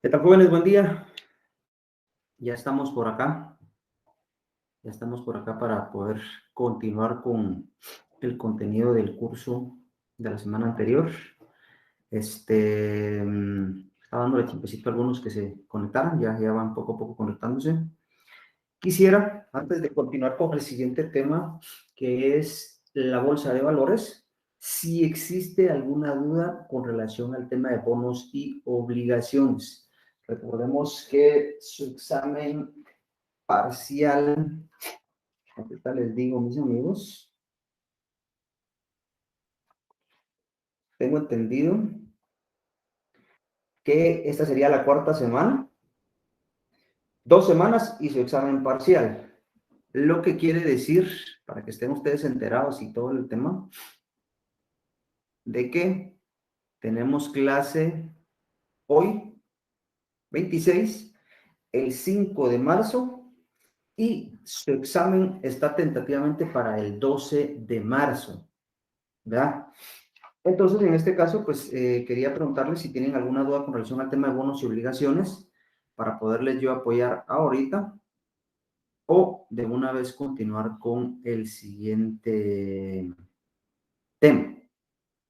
¿Qué tal, jóvenes? Buen día. Ya estamos por acá. Ya estamos por acá para poder continuar con el contenido del curso de la semana anterior. Estaba dándole tiempecito a algunos que se conectaran, ya van poco a poco conectándose. Quisiera, antes de continuar con el siguiente tema, que es la bolsa de valores, si existe alguna duda con relación al tema de bonos y obligaciones. Recordemos que su examen parcial, ahorita les digo, mis amigos, tengo entendido que esta sería la cuarta semana, 2 semanas y su examen parcial. Lo que quiere decir, para que estén ustedes enterados y todo el tema, de que tenemos clase hoy, 26, el 5 de marzo, y su examen está tentativamente para el 12 de marzo, ¿verdad? Entonces, en este caso, pues quería preguntarles si tienen alguna duda con relación al tema de bonos y obligaciones para poderles yo apoyar ahorita o de una vez continuar con el siguiente tema.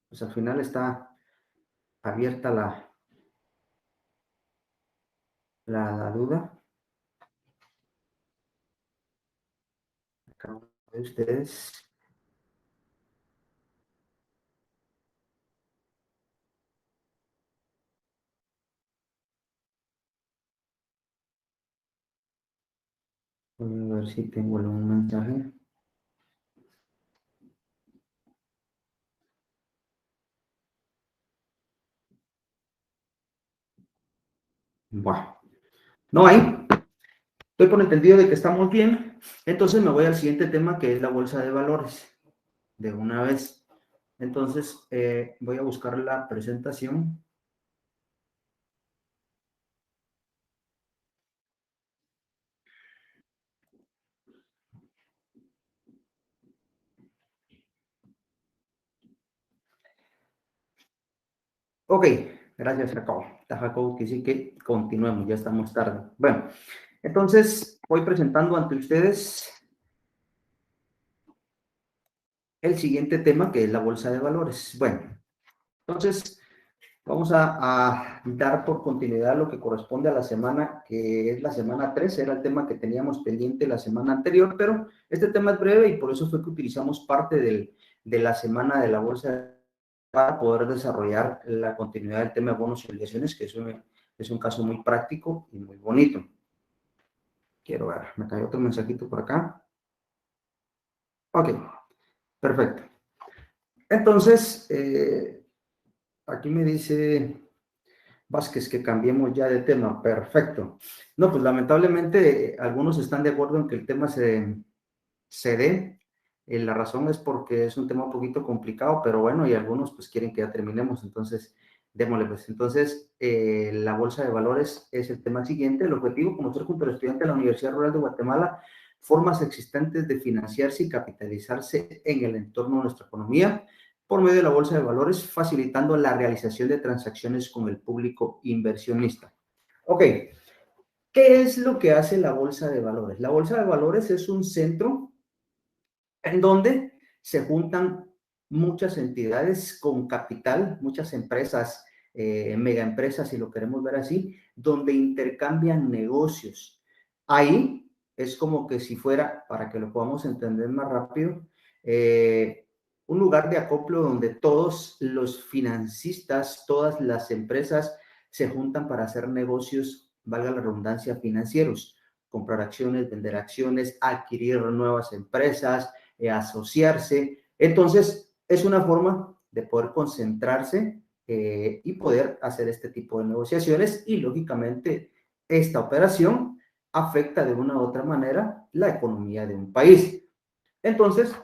Pues al final está abierta la duda. Cada uno de ustedes. Voy a ver si tengo algún mensaje. Bueno, no hay. Estoy con entendido de que estamos bien. Entonces me voy al siguiente tema, que es la bolsa de valores. De una vez. Entonces, voy a buscar la presentación. Ok, gracias, Jacob. Está Jacob que sí que continuemos, ya estamos tarde. Bueno, entonces voy presentando ante ustedes el siguiente tema, que es la bolsa de valores. Bueno, entonces vamos a dar por continuidad lo que corresponde a la semana, que es la semana 3, era el tema que teníamos pendiente la semana anterior, pero este tema es breve y por eso fue que utilizamos parte de la semana de la bolsa para poder desarrollar la continuidad del tema de bonos y obligaciones, que es un caso muy práctico y muy bonito. Quiero ver, me cayó otro mensajito por acá. Ok, perfecto. Entonces, aquí me dice Vázquez que cambiemos ya de tema. Perfecto. No, pues lamentablemente algunos están de acuerdo en que el tema se dé. La razón es porque es un tema un poquito complicado, pero bueno, y algunos pues quieren que ya terminemos, entonces démosle pues. Entonces, la bolsa de valores es el tema siguiente. El objetivo, como ser junto al estudiante de la Universidad Rural de Guatemala, formas existentes de financiarse y capitalizarse en el entorno de nuestra economía por medio de la bolsa de valores, facilitando la realización de transacciones con el público inversionista. Ok, ¿qué es lo que hace la bolsa de valores? La bolsa de valores es un centro en donde se juntan muchas entidades con capital, muchas empresas, megaempresas, si lo queremos ver así, donde intercambian negocios. Ahí es como que si fuera, para que lo podamos entender más rápido, un lugar de acoplo donde todos los financistas, todas las empresas se juntan para hacer negocios, valga la redundancia, financieros, comprar acciones, vender acciones, adquirir nuevas empresas, asociarse. Entonces, es una forma de poder concentrarse y poder hacer este tipo de negociaciones y, lógicamente, esta operación afecta de una u otra manera la economía de un país. Entonces,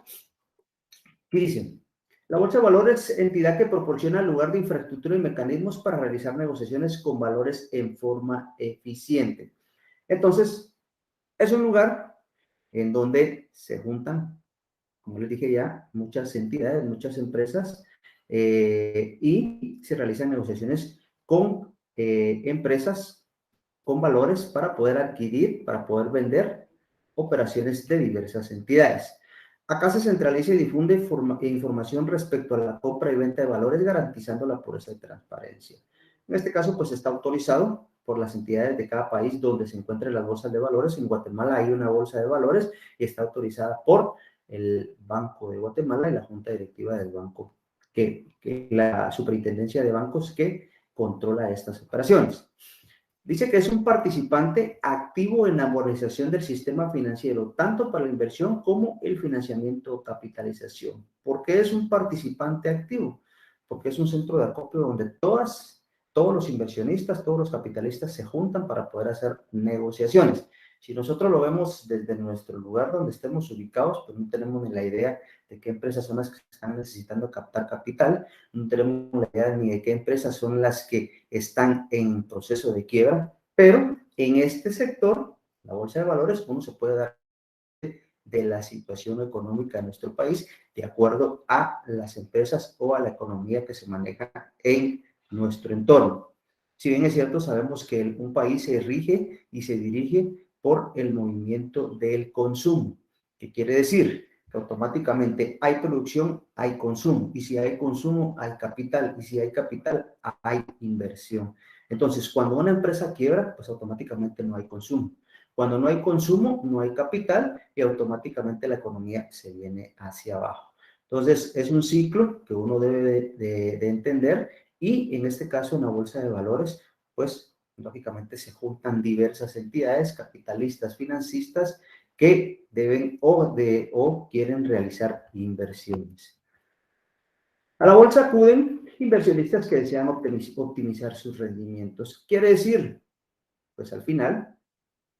¿qué dicen? La Bolsa de Valores es entidad que proporciona lugar de infraestructura y mecanismos para realizar negociaciones con valores en forma eficiente. Entonces, es un lugar en donde se juntan, como les dije ya, muchas entidades, muchas empresas, y se realizan negociaciones con empresas con valores para poder adquirir, para poder vender operaciones de diversas entidades. Acá se centraliza y difunde información respecto a la compra y venta de valores, garantizando la pureza y transparencia. En este caso, pues está autorizado por las entidades de cada país donde se encuentren las bolsas de valores. En Guatemala hay una bolsa de valores y está autorizada por el Banco de Guatemala y la Junta Directiva del Banco, que la Superintendencia de Bancos que controla estas operaciones. Dice que es un participante activo en la modernización del sistema financiero, tanto para la inversión como el financiamiento o capitalización. ¿Por qué es un participante activo? Porque es un centro de acopio donde todos los inversionistas, todos los capitalistas se juntan para poder hacer negociaciones. Si nosotros lo vemos desde nuestro lugar donde estemos ubicados, pues no tenemos ni la idea de qué empresas son las que están necesitando captar capital, no tenemos la idea ni de qué empresas son las que están en proceso de quiebra, pero en este sector, la bolsa de valores, uno se puede dar de la situación económica de nuestro país de acuerdo a las empresas o a la economía que se maneja en nuestro entorno. Si bien es cierto, sabemos que un país se rige y se dirige por el movimiento del consumo. ¿Qué quiere decir? Que automáticamente hay producción, hay consumo, y si hay consumo, hay capital, y si hay capital, hay inversión. Entonces, cuando una empresa quiebra, pues automáticamente no hay consumo. Cuando no hay consumo, no hay capital y automáticamente la economía se viene hacia abajo. Entonces, es un ciclo que uno debe de entender y en este caso en la bolsa de valores, pues lógicamente se juntan diversas entidades capitalistas, financistas que deben o quieren realizar inversiones. A la bolsa acuden inversionistas que desean optimizar sus rendimientos. Quiere decir, pues al final,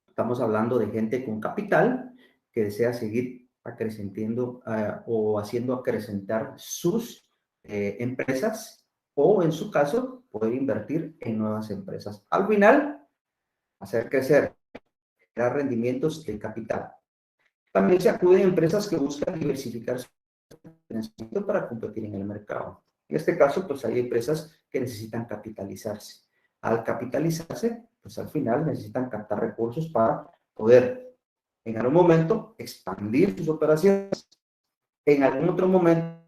estamos hablando de gente con capital que desea seguir acrecentando o haciendo acrecentar sus empresas o, en su caso, poder invertir en nuevas empresas. Al final, hacer crecer, generar rendimientos de capital. También se acuden a empresas que buscan diversificar su financiamiento para competir en el mercado. En este caso, pues hay empresas que necesitan capitalizarse. Al capitalizarse, pues al final necesitan captar recursos para poder en algún momento expandir sus operaciones, en algún otro momento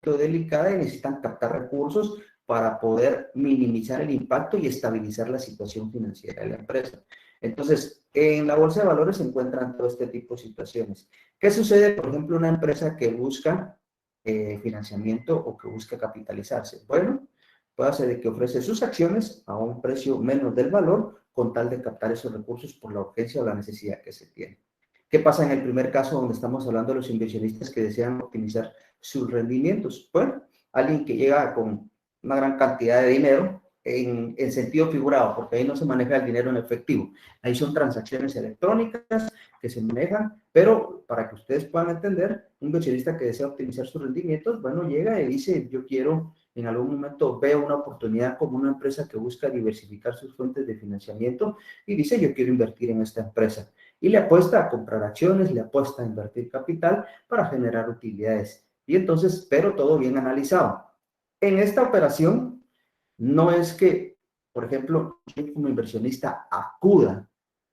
delicada y necesitan captar recursos para poder minimizar el impacto y estabilizar la situación financiera de la empresa. Entonces, en la bolsa de valores se encuentran todo este tipo de situaciones. ¿Qué sucede, por ejemplo, una empresa que busca financiamiento o que busca capitalizarse? Bueno, puede ser de que ofrece sus acciones a un precio menos del valor con tal de captar esos recursos por la urgencia o la necesidad que se tiene. ¿Qué pasa en el primer caso donde estamos hablando de los inversionistas que desean optimizar sus rendimientos? Bueno, alguien que llega con una gran cantidad de dinero en sentido figurado, porque ahí no se maneja el dinero en efectivo. Ahí son transacciones electrónicas que se manejan, pero para que ustedes puedan entender, un inversionista que desea optimizar sus rendimientos, bueno, llega y dice, yo quiero, en algún momento veo una oportunidad como una empresa que busca diversificar sus fuentes de financiamiento y dice, yo quiero invertir en esta empresa. Y le apuesta a comprar acciones, le apuesta a invertir capital para generar utilidades. Y entonces, pero todo bien analizado. En esta operación, no es que, por ejemplo, yo como inversionista acuda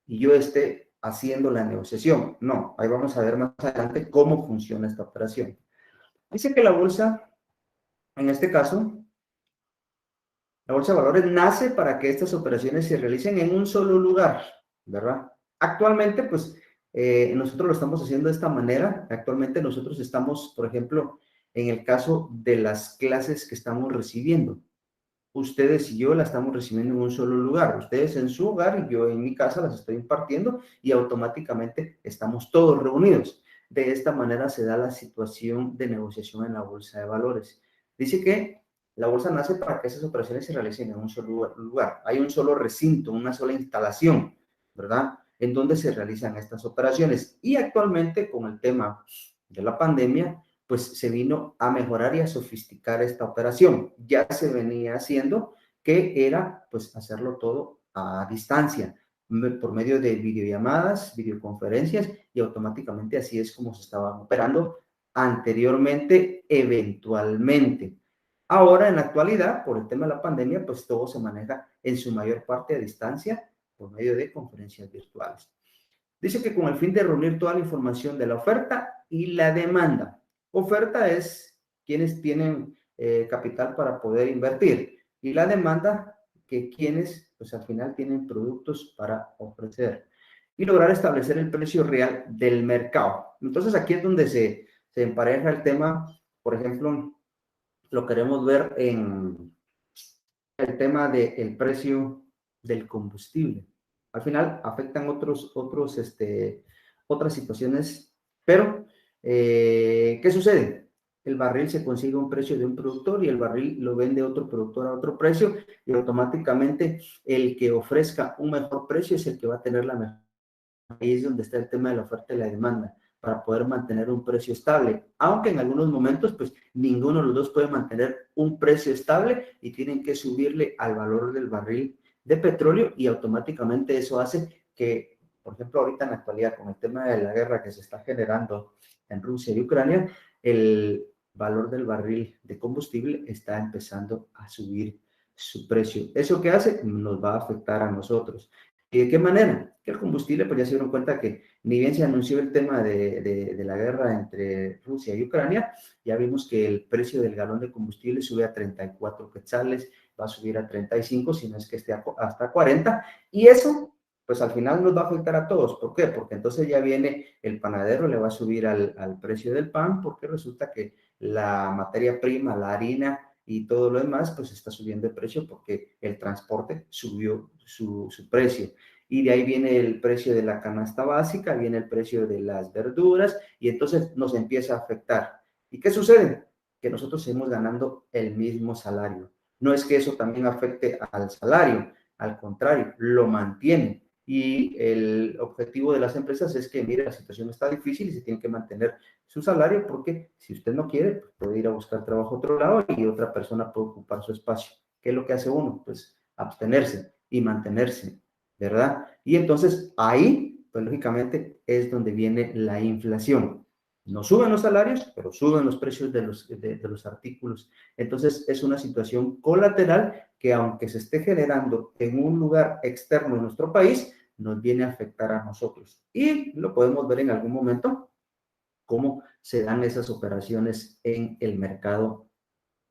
y yo esté haciendo la negociación. No, ahí vamos a ver más adelante cómo funciona esta operación. Dice que la bolsa, en este caso, la bolsa de valores nace para que estas operaciones se realicen en un solo lugar, ¿verdad? Actualmente, pues, nosotros lo estamos haciendo de esta manera. Actualmente nosotros estamos, por ejemplo, en el caso de las clases que estamos recibiendo. Ustedes y yo las estamos recibiendo en un solo lugar. Ustedes en su hogar y yo en mi casa las estoy impartiendo y automáticamente estamos todos reunidos. De esta manera se da la situación de negociación en la bolsa de valores. Dice que la bolsa nace para que esas operaciones se realicen en un solo lugar. Hay un solo recinto, una sola instalación, ¿verdad? En donde se realizan estas operaciones. Y actualmente, con el tema de la pandemia, pues se vino a mejorar y a sofisticar esta operación. Ya se venía haciendo, que era pues hacerlo todo a distancia, por medio de videollamadas, videoconferencias, y automáticamente así es como se estaban operando anteriormente, eventualmente. Ahora, en la actualidad, por el tema de la pandemia, pues todo se maneja en su mayor parte a distancia por medio de conferencias virtuales. Dice que con el fin de reunir toda la información de la oferta y la demanda. Oferta es quienes tienen capital para poder invertir y la demanda que quienes, pues al final tienen productos para ofrecer y lograr establecer el precio real del mercado. Entonces aquí es donde se empareja el tema, por ejemplo, lo queremos ver en el tema del precio del combustible. Al final afectan otras situaciones, pero ¿qué sucede? El barril se consigue a un precio de un productor y el barril lo vende otro productor a otro precio y automáticamente el que ofrezca un mejor precio es el que va a tener la mejor. Ahí es donde está el tema de la oferta y la demanda, para poder mantener un precio estable, aunque en algunos momentos, pues ninguno de los dos puede mantener un precio estable y tienen que subirle al valor del barril de petróleo y automáticamente eso hace que, por ejemplo, ahorita en la actualidad, con el tema de la guerra que se está generando en Rusia y Ucrania, el valor del barril de combustible está empezando a subir su precio. ¿Eso qué hace? Nos va a afectar a nosotros. ¿Y de qué manera? Que el combustible, pues ya se dieron cuenta que ni bien se anunció el tema de la guerra entre Rusia y Ucrania, ya vimos que el precio del galón de combustible sube a 34 quetzales, va a subir a 35, si no es que esté hasta 40, y eso, pues al final nos va a afectar a todos. ¿Por qué? Porque entonces ya viene el panadero, le va a subir al precio del pan, porque resulta que la materia prima, la harina, y todo lo demás, pues está subiendo de precio porque el transporte subió su precio. Y de ahí viene el precio de la canasta básica, viene el precio de las verduras y entonces nos empieza a afectar. ¿Y qué sucede? Que nosotros seguimos ganando el mismo salario. No es que eso también afecte al salario, al contrario, lo mantiene. Y el objetivo de las empresas es que, mire, la situación está difícil y se tiene que mantener su salario porque si usted no quiere, pues puede ir a buscar trabajo a otro lado y otra persona puede ocupar su espacio. ¿Qué es lo que hace uno? Pues abstenerse y mantenerse, ¿verdad? Y entonces ahí, pues lógicamente es donde viene la inflación. No suben los salarios, pero suben los precios de los artículos. Entonces es una situación colateral que aunque se esté generando en un lugar externo de nuestro país, nos viene a afectar a nosotros. Y lo podemos ver en algún momento cómo se dan esas operaciones en el mercado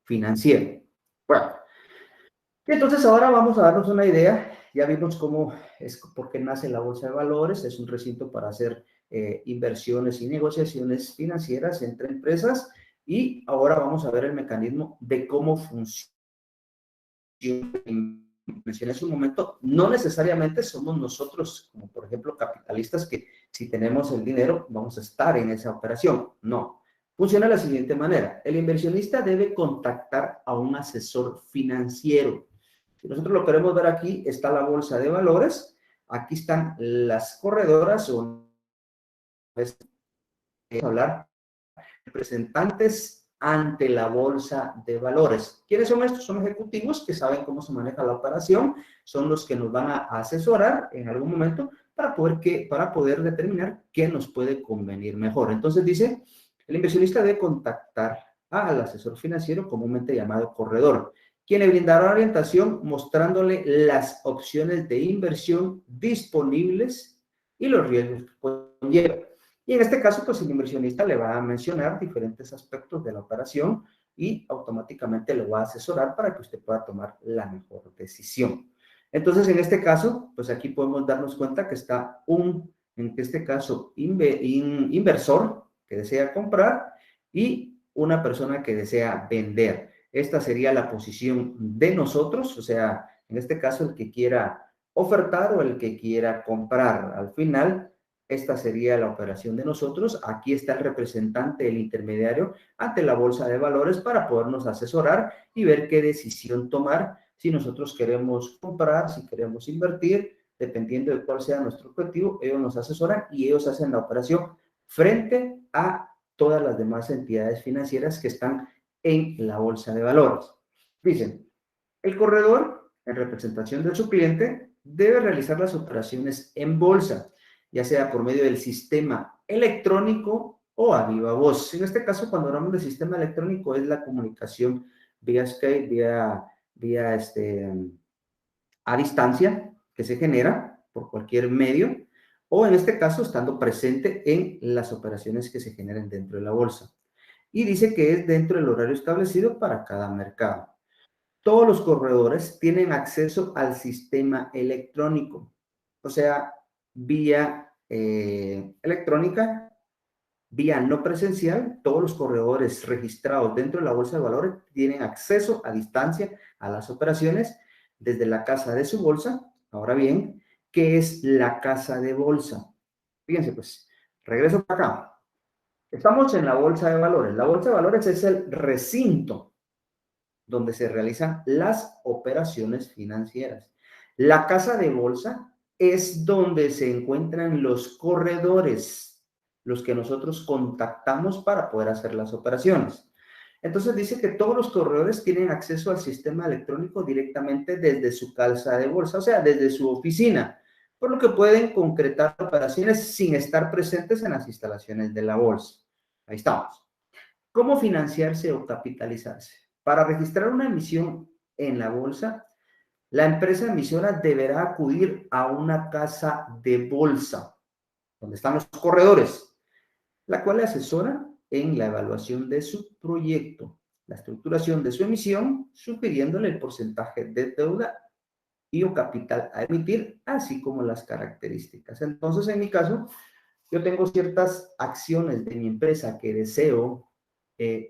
financiero. Bueno, y entonces ahora vamos a darnos una idea. Ya vimos cómo es, por qué nace la bolsa de valores. Es un recinto para hacer inversiones y negociaciones financieras entre empresas. Y ahora vamos a ver el mecanismo de cómo funciona. Mencioné hace un momento, no necesariamente somos nosotros, como por ejemplo capitalistas, que si tenemos el dinero vamos a estar en esa operación. No. Funciona de la siguiente manera. El inversionista debe contactar a un asesor financiero. Si nosotros lo queremos ver aquí, está la bolsa de valores. Aquí están las corredoras o hablar representantes ante la bolsa de valores. ¿Quiénes son estos? Son ejecutivos que saben cómo se maneja la operación, son los que nos van a asesorar en algún momento para poder determinar qué nos puede convenir mejor. Entonces dice, el inversionista debe contactar al asesor financiero comúnmente llamado corredor, quien le brindará orientación mostrándole las opciones de inversión disponibles y los riesgos que conlleva. Y en este caso, pues el inversionista le va a mencionar diferentes aspectos de la operación y automáticamente le va a asesorar para que usted pueda tomar la mejor decisión. Entonces, en este caso, pues aquí podemos darnos cuenta que está en este caso, inversor que desea comprar y una persona que desea vender. Esta sería la posición de nosotros, o sea, en este caso, el que quiera ofertar o el que quiera comprar. Al final, esta sería la operación de nosotros. Aquí está el representante, el intermediario, ante la bolsa de valores para podernos asesorar y ver qué decisión tomar, si nosotros queremos comprar, si queremos invertir, dependiendo de cuál sea nuestro objetivo, ellos nos asesoran y ellos hacen la operación frente a todas las demás entidades financieras que están en la bolsa de valores. Dicen, el corredor, en representación de su cliente, debe realizar las operaciones en bolsa, ya sea por medio del sistema electrónico o a viva voz. En este caso, cuando hablamos de sistema electrónico, es la comunicación vía Skype, vía a distancia, que se genera por cualquier medio, o en este caso estando presente en las operaciones que se generen dentro de la bolsa. Y dice que es dentro del horario establecido para cada mercado. Todos los corredores tienen acceso al sistema electrónico, o sea, vía electrónica, vía no presencial. Todos los corredores registrados dentro de la bolsa de valores tienen acceso a distancia a las operaciones desde la casa de su bolsa. Ahora bien, ¿qué es la casa de bolsa? Fíjense, pues, regreso para acá. Estamos en la bolsa de valores. La bolsa de valores es el recinto donde se realizan las operaciones financieras. La casa de bolsa es donde se encuentran los corredores, los que nosotros contactamos para poder hacer las operaciones. Entonces dice que todos los corredores tienen acceso al sistema electrónico directamente desde su casa de bolsa, o sea, desde su oficina, por lo que pueden concretar operaciones sin estar presentes en las instalaciones de la bolsa. Ahí estamos. ¿Cómo financiarse o capitalizarse? Para registrar una emisión en la bolsa, la empresa emisora deberá acudir a una casa de bolsa, donde están los corredores, la cual le asesora en la evaluación de su proyecto, la estructuración de su emisión, sugiriéndole el porcentaje de deuda y o capital a emitir, así como las características. Entonces, en mi caso, yo tengo ciertas acciones de mi empresa que deseo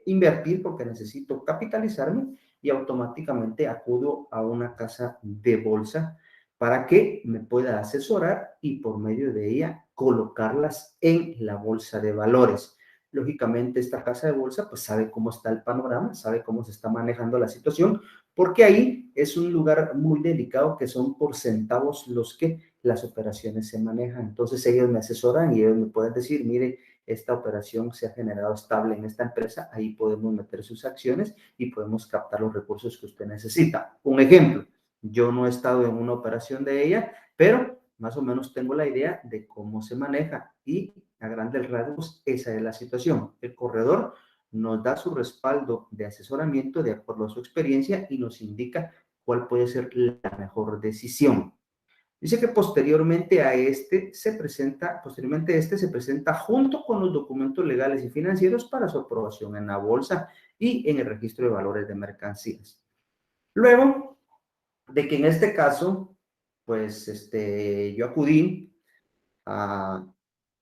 invertir porque necesito capitalizarme y automáticamente acudo a una casa de bolsa para que me pueda asesorar y por medio de ella colocarlas en la bolsa de valores. Lógicamente, esta casa de bolsa pues sabe cómo está el panorama, sabe cómo se está manejando la situación, porque ahí es un lugar muy delicado que son por centavos los que las operaciones se manejan. Entonces ellos me asesoran y ellos me pueden decir, mire, esta operación se ha generado estable en esta empresa, ahí podemos meter sus acciones y podemos captar los recursos que usted necesita. Un ejemplo, yo no he estado en una operación de ella, pero más o menos tengo la idea de cómo se maneja y a grandes rasgos esa es la situación. El corredor nos da su respaldo de asesoramiento de acuerdo a su experiencia y nos indica cuál puede ser la mejor decisión. Dice que posteriormente se presenta junto con los documentos legales y financieros para su aprobación en la bolsa y en el registro de valores de mercancías. Luego de que en este caso, pues yo acudí a,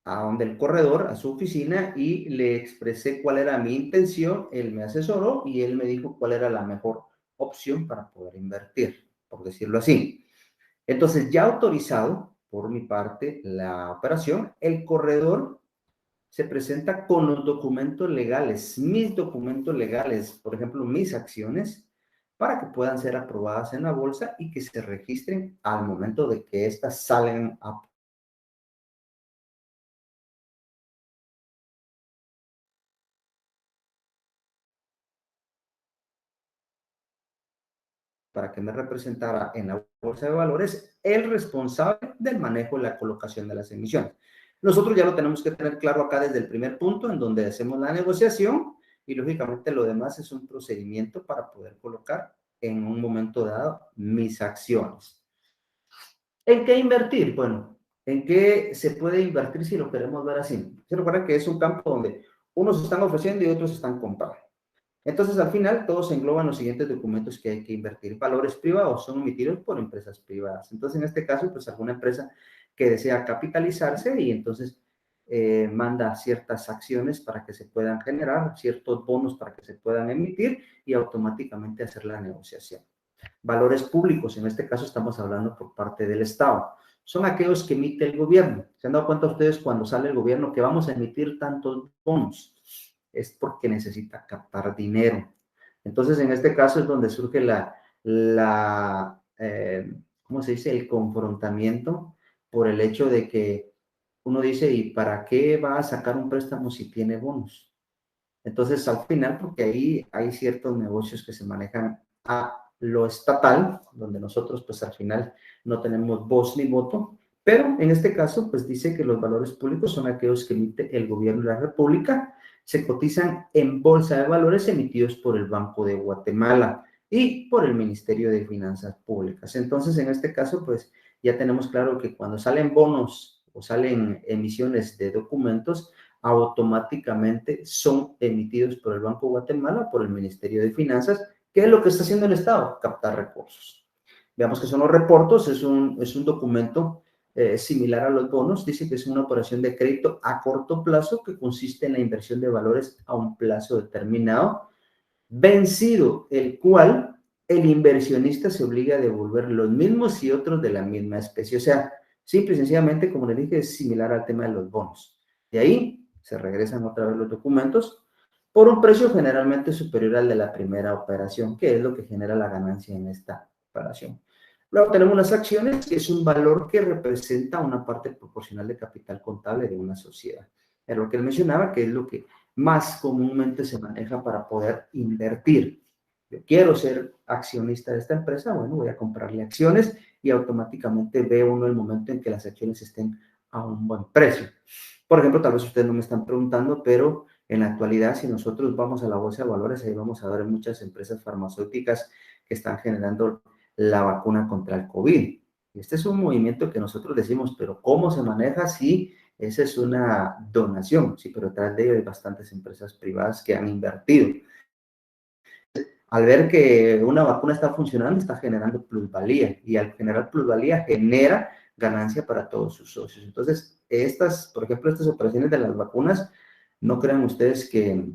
a donde el corredor, a su oficina, y le expresé cuál era mi intención, él me asesoró y él me dijo cuál era la mejor opción para poder invertir, por decirlo así. Entonces, ya autorizado por mi parte la operación, el corredor se presenta con los documentos legales, mis documentos legales, por ejemplo, mis acciones, para que puedan ser aprobadas en la bolsa y que se registren al momento de que éstas salen para que me representara en la bolsa de valores el responsable del manejo y la colocación de las emisiones. Nosotros ya lo tenemos que tener claro acá desde el primer punto, en donde hacemos la negociación y lógicamente lo demás es un procedimiento para poder colocar en un momento dado mis acciones. ¿En qué invertir? Bueno, ¿en qué se puede invertir si lo queremos ver así? Se recuerda que es un campo donde unos están ofreciendo y otros están comprando. Entonces, al final, todos engloban los siguientes documentos que hay que invertir. Valores privados son emitidos por empresas privadas. Entonces, en este caso, pues alguna empresa que desea capitalizarse y entonces manda ciertas acciones para que se puedan generar, ciertos bonos para que se puedan emitir y automáticamente hacer la negociación. Valores públicos, en este caso estamos hablando por parte del Estado. Son aquellos que emite el gobierno. ¿Se han dado cuenta ustedes cuando sale el gobierno que vamos a emitir tantos bonos? Es porque necesita captar dinero. Entonces, en este caso es donde surge ¿cómo se dice? El confrontamiento por el hecho de que uno dice, ¿y para qué va a sacar un préstamo si tiene bonos? Entonces, al final, porque ahí hay ciertos negocios que se manejan a lo estatal, donde nosotros, pues al final, no tenemos voz ni voto, pero en este caso, pues dice que los valores públicos son aquellos que emite el gobierno de la República se cotizan en bolsa de valores emitidos por el Banco de Guatemala y por el Ministerio de Finanzas Públicas. Entonces, en este caso, pues ya tenemos claro que cuando salen bonos o salen emisiones de documentos, automáticamente son emitidos por el Banco de Guatemala, por el Ministerio de Finanzas. ¿Qué es lo que está haciendo el Estado? Captar recursos. Veamos que son los reportos, es un documento similar a los bonos. Dice que es una operación de crédito a corto plazo que consiste en la inversión de valores a un plazo determinado, vencido el cual el inversionista se obliga a devolver los mismos y otros de la misma especie. O sea, simple y sencillamente, como les dije, es similar al tema de los bonos. De ahí se regresan otra vez los documentos por un precio generalmente superior al de la primera operación, que es lo que genera la ganancia en esta operación. Luego tenemos las acciones, que es un valor que representa una parte proporcional de capital contable de una sociedad. Es lo que él mencionaba, que es lo que más comúnmente se maneja para poder invertir. Yo quiero ser accionista de esta empresa, bueno, voy a comprarle acciones y automáticamente ve uno el momento en que las acciones estén a un buen precio. Por ejemplo, tal vez ustedes no me están preguntando, pero en la actualidad, si nosotros vamos a la bolsa de valores, ahí vamos a ver muchas empresas farmacéuticas que están generando la vacuna contra el COVID. Este es un movimiento que nosotros decimos, pero ¿cómo se maneja si esa es una donación? Sí, pero detrás de ello hay bastantes empresas privadas que han invertido. Al ver que una vacuna está funcionando, está generando plusvalía, y al generar plusvalía genera ganancia para todos sus socios. Entonces, por ejemplo, estas operaciones de las vacunas, no crean ustedes que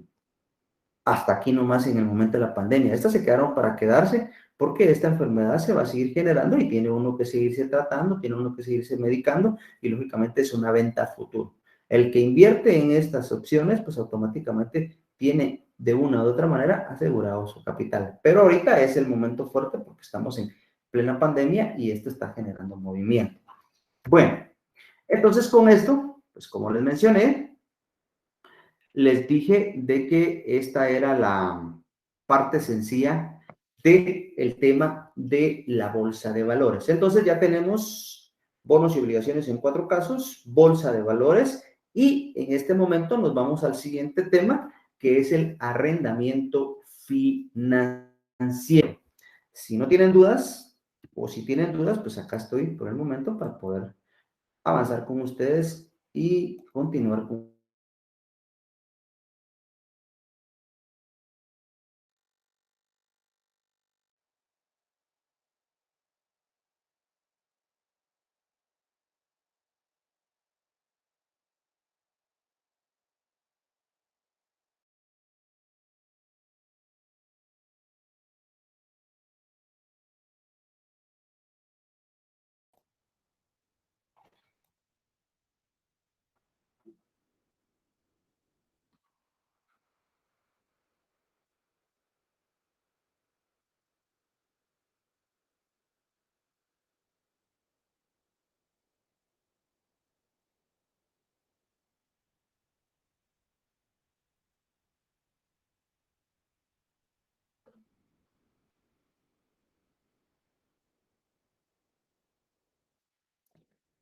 hasta aquí nomás en el momento de la pandemia. Estas se quedaron para quedarse porque esta enfermedad se va a seguir generando y tiene uno que seguirse tratando, tiene uno que seguirse medicando y lógicamente es una venta a futuro. El que invierte en estas opciones, pues automáticamente tiene de una u otra manera asegurado su capital. Pero ahorita es el momento fuerte porque estamos en plena pandemia y esto está generando movimiento. Bueno, entonces con esto, pues como les mencioné, les dije de que esta era la parte sencilla del tema de la bolsa de valores. Entonces ya tenemos bonos y obligaciones en 4 casos, bolsa de valores, y en este momento nos vamos al siguiente tema, que es el arrendamiento financiero. Si no tienen dudas, o si tienen dudas, pues acá estoy por el momento para poder avanzar con ustedes y continuar con.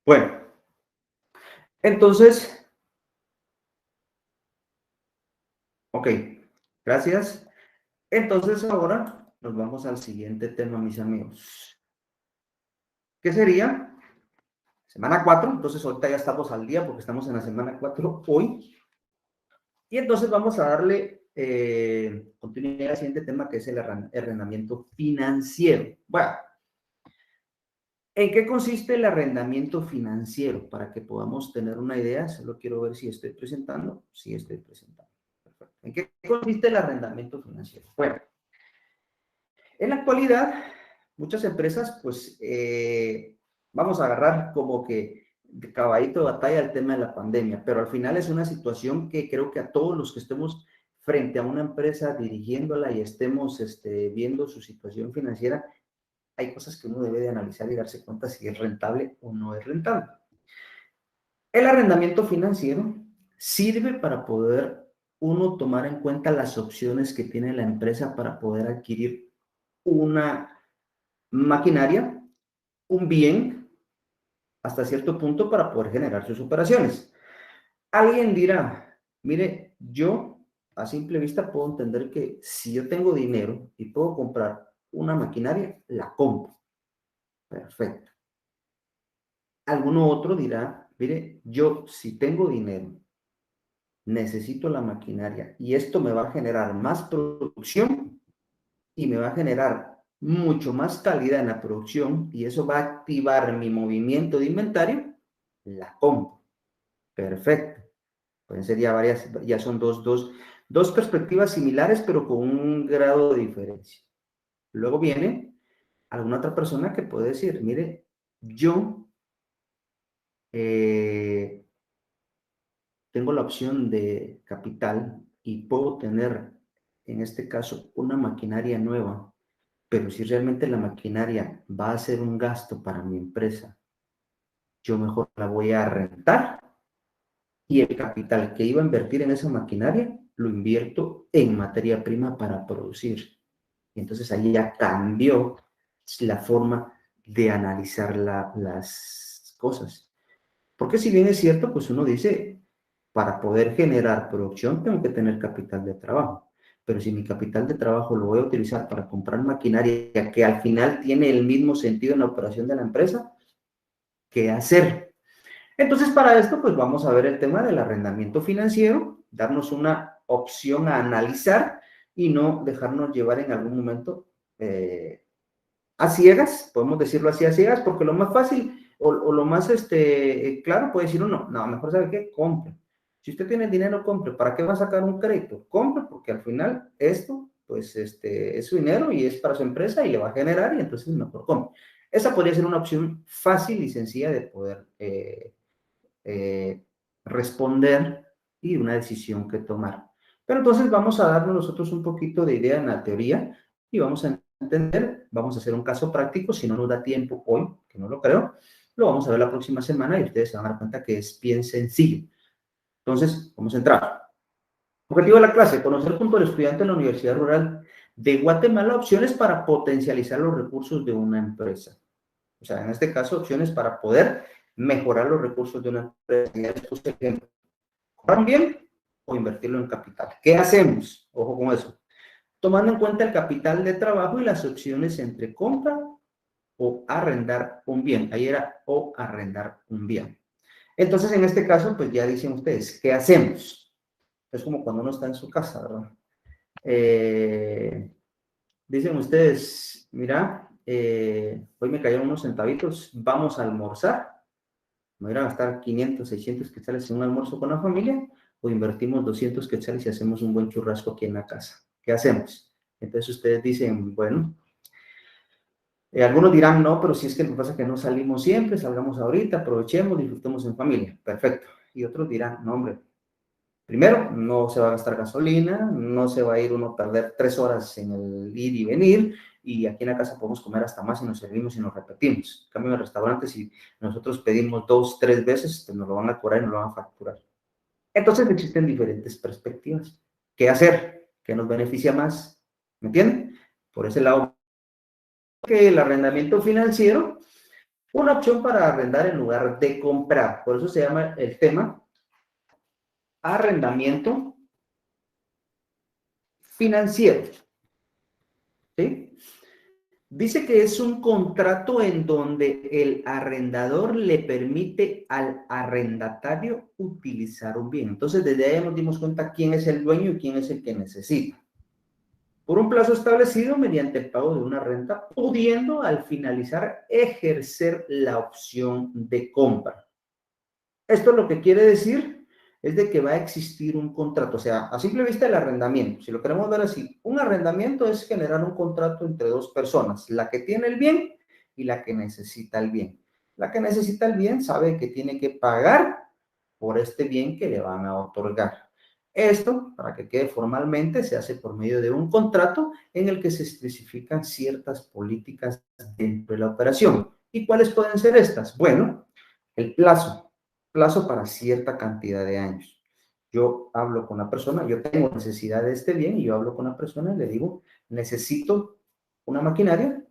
Bueno, entonces, ok, gracias. Entonces ahora nos vamos al siguiente tema, mis amigos. ¿Qué sería? Semana 4. Entonces ahorita ya estamos al día porque estamos en la semana 4 hoy. Y entonces vamos a darle continuidad al siguiente tema, que es el arrendamiento financiero. Bueno, ¿en qué consiste el arrendamiento financiero? Para que podamos tener una idea, solo quiero ver si estoy presentando. Sí, estoy presentando. Perfecto. ¿En qué consiste el arrendamiento financiero? Bueno, en la actualidad, muchas empresas, pues, vamos a agarrar como que de caballito de batalla el tema de la pandemia, pero al final es una situación que creo que a todos los que estemos frente a una empresa dirigiéndola y estemos viendo su situación financiera, hay cosas que uno debe de analizar y darse cuenta si es rentable o no es rentable. El arrendamiento financiero sirve para poder uno tomar en cuenta las opciones que tiene la empresa para poder adquirir una maquinaria, un bien, hasta cierto punto para poder generar sus operaciones. Alguien dirá, mire, yo a simple vista puedo entender que si yo tengo dinero y puedo comprar una maquinaria, la compro. Perfecto. Alguno otro dirá, mire, yo si tengo dinero, necesito la maquinaria y esto me va a generar más producción y me va a generar mucho más calidad en la producción y eso va a activar mi movimiento de inventario, la compro. Perfecto. Pueden ser ya varias, ya son dos perspectivas similares, pero con un grado de diferencia. Luego viene alguna otra persona que puede decir, mire, yo tengo la opción de capital y puedo tener, en este caso, una maquinaria nueva, pero si realmente la maquinaria va a ser un gasto para mi empresa, yo mejor la voy a rentar y el capital que iba a invertir en esa maquinaria lo invierto en materia prima para producir. Y entonces ahí ya cambió la forma de analizar las cosas. Porque si bien es cierto, pues uno dice, para poder generar producción tengo que tener capital de trabajo. Pero si mi capital de trabajo lo voy a utilizar para comprar maquinaria que al final tiene el mismo sentido en la operación de la empresa, ¿qué hacer? Entonces, para esto, pues vamos a ver el tema del arrendamiento financiero, darnos una opción a analizar y no dejarnos llevar en algún momento a ciegas, podemos decirlo así a ciegas, porque lo más fácil o lo más claro puede decir uno, no, mejor sabe qué, compre. Si usted tiene dinero, compre. ¿Para qué va a sacar un crédito? Compre, porque al final esto, pues, es su dinero y es para su empresa y le va a generar y entonces mejor compre. Esa podría ser una opción fácil y sencilla de poder responder y una decisión que tomar. Pero entonces vamos a darnos nosotros un poquito de idea en la teoría y vamos a entender, vamos a hacer un caso práctico, si no nos da tiempo hoy, que no lo creo, lo vamos a ver la próxima semana y ustedes se van a dar cuenta que es bien sencillo. Entonces, vamos a entrar. Objetivo de la clase, conocer junto al estudiante en la Universidad Rural de Guatemala opciones para potencializar los recursos de una empresa. O sea, en este caso, opciones para poder mejorar los recursos de una empresa. Ya les puse ejemplo. ¿Comprar bien o invertirlo en capital? ¿Qué hacemos? Ojo con eso. Tomando en cuenta el capital de trabajo y las opciones entre compra o arrendar un bien. Ahí era o arrendar un bien. Entonces, en este caso, pues ya dicen ustedes, ¿qué hacemos? Es como cuando uno está en su casa, ¿verdad? Dicen ustedes, mira, hoy me cayeron unos centavitos, vamos a almorzar. Me voy a gastar 500, 600 quetzales en un almuerzo con la familia o invertimos 200 quetzales y hacemos un buen churrasco aquí en la casa. ¿Qué hacemos? Entonces ustedes dicen, bueno, algunos dirán, no, pero si es que nos pasa que no salimos siempre, salgamos ahorita, aprovechemos, disfrutemos en familia. Perfecto. Y otros dirán, no, hombre, primero, no se va a gastar gasolina, no se va a ir uno a perder 3 horas en el ir y venir, y aquí en la casa podemos comer hasta más y nos servimos y nos repetimos. En cambio, en el restaurante, si nosotros pedimos 2, 3 veces, pues nos lo van a cobrar y nos lo van a facturar. Entonces existen diferentes perspectivas. ¿Qué hacer? ¿Qué nos beneficia más? ¿Me entienden? Por ese lado, que el arrendamiento financiero, una opción para arrendar en lugar de comprar. Por eso se llama el tema arrendamiento financiero. ¿Sí? Dice que es un contrato en donde el arrendador le permite al arrendatario utilizar un bien. Entonces, desde ahí nos dimos cuenta quién es el dueño y quién es el que necesita. Por un plazo establecido mediante el pago de una renta, pudiendo al finalizar ejercer la opción de compra. Esto lo que quiere decir es de que va a existir un contrato, o sea, a simple vista el arrendamiento, si lo queremos ver así, un arrendamiento es generar un contrato entre dos personas, la que tiene el bien y la que necesita el bien. La que necesita el bien sabe que tiene que pagar por este bien que le van a otorgar. Esto, para que quede formalmente, se hace por medio de un contrato en el que se especifican ciertas políticas dentro de la operación. ¿Y cuáles pueden ser estas? Bueno, el plazo para cierta cantidad de años. Yo hablo con la persona, yo tengo necesidad de este bien y yo hablo con la persona y le digo, necesito una maquinaria,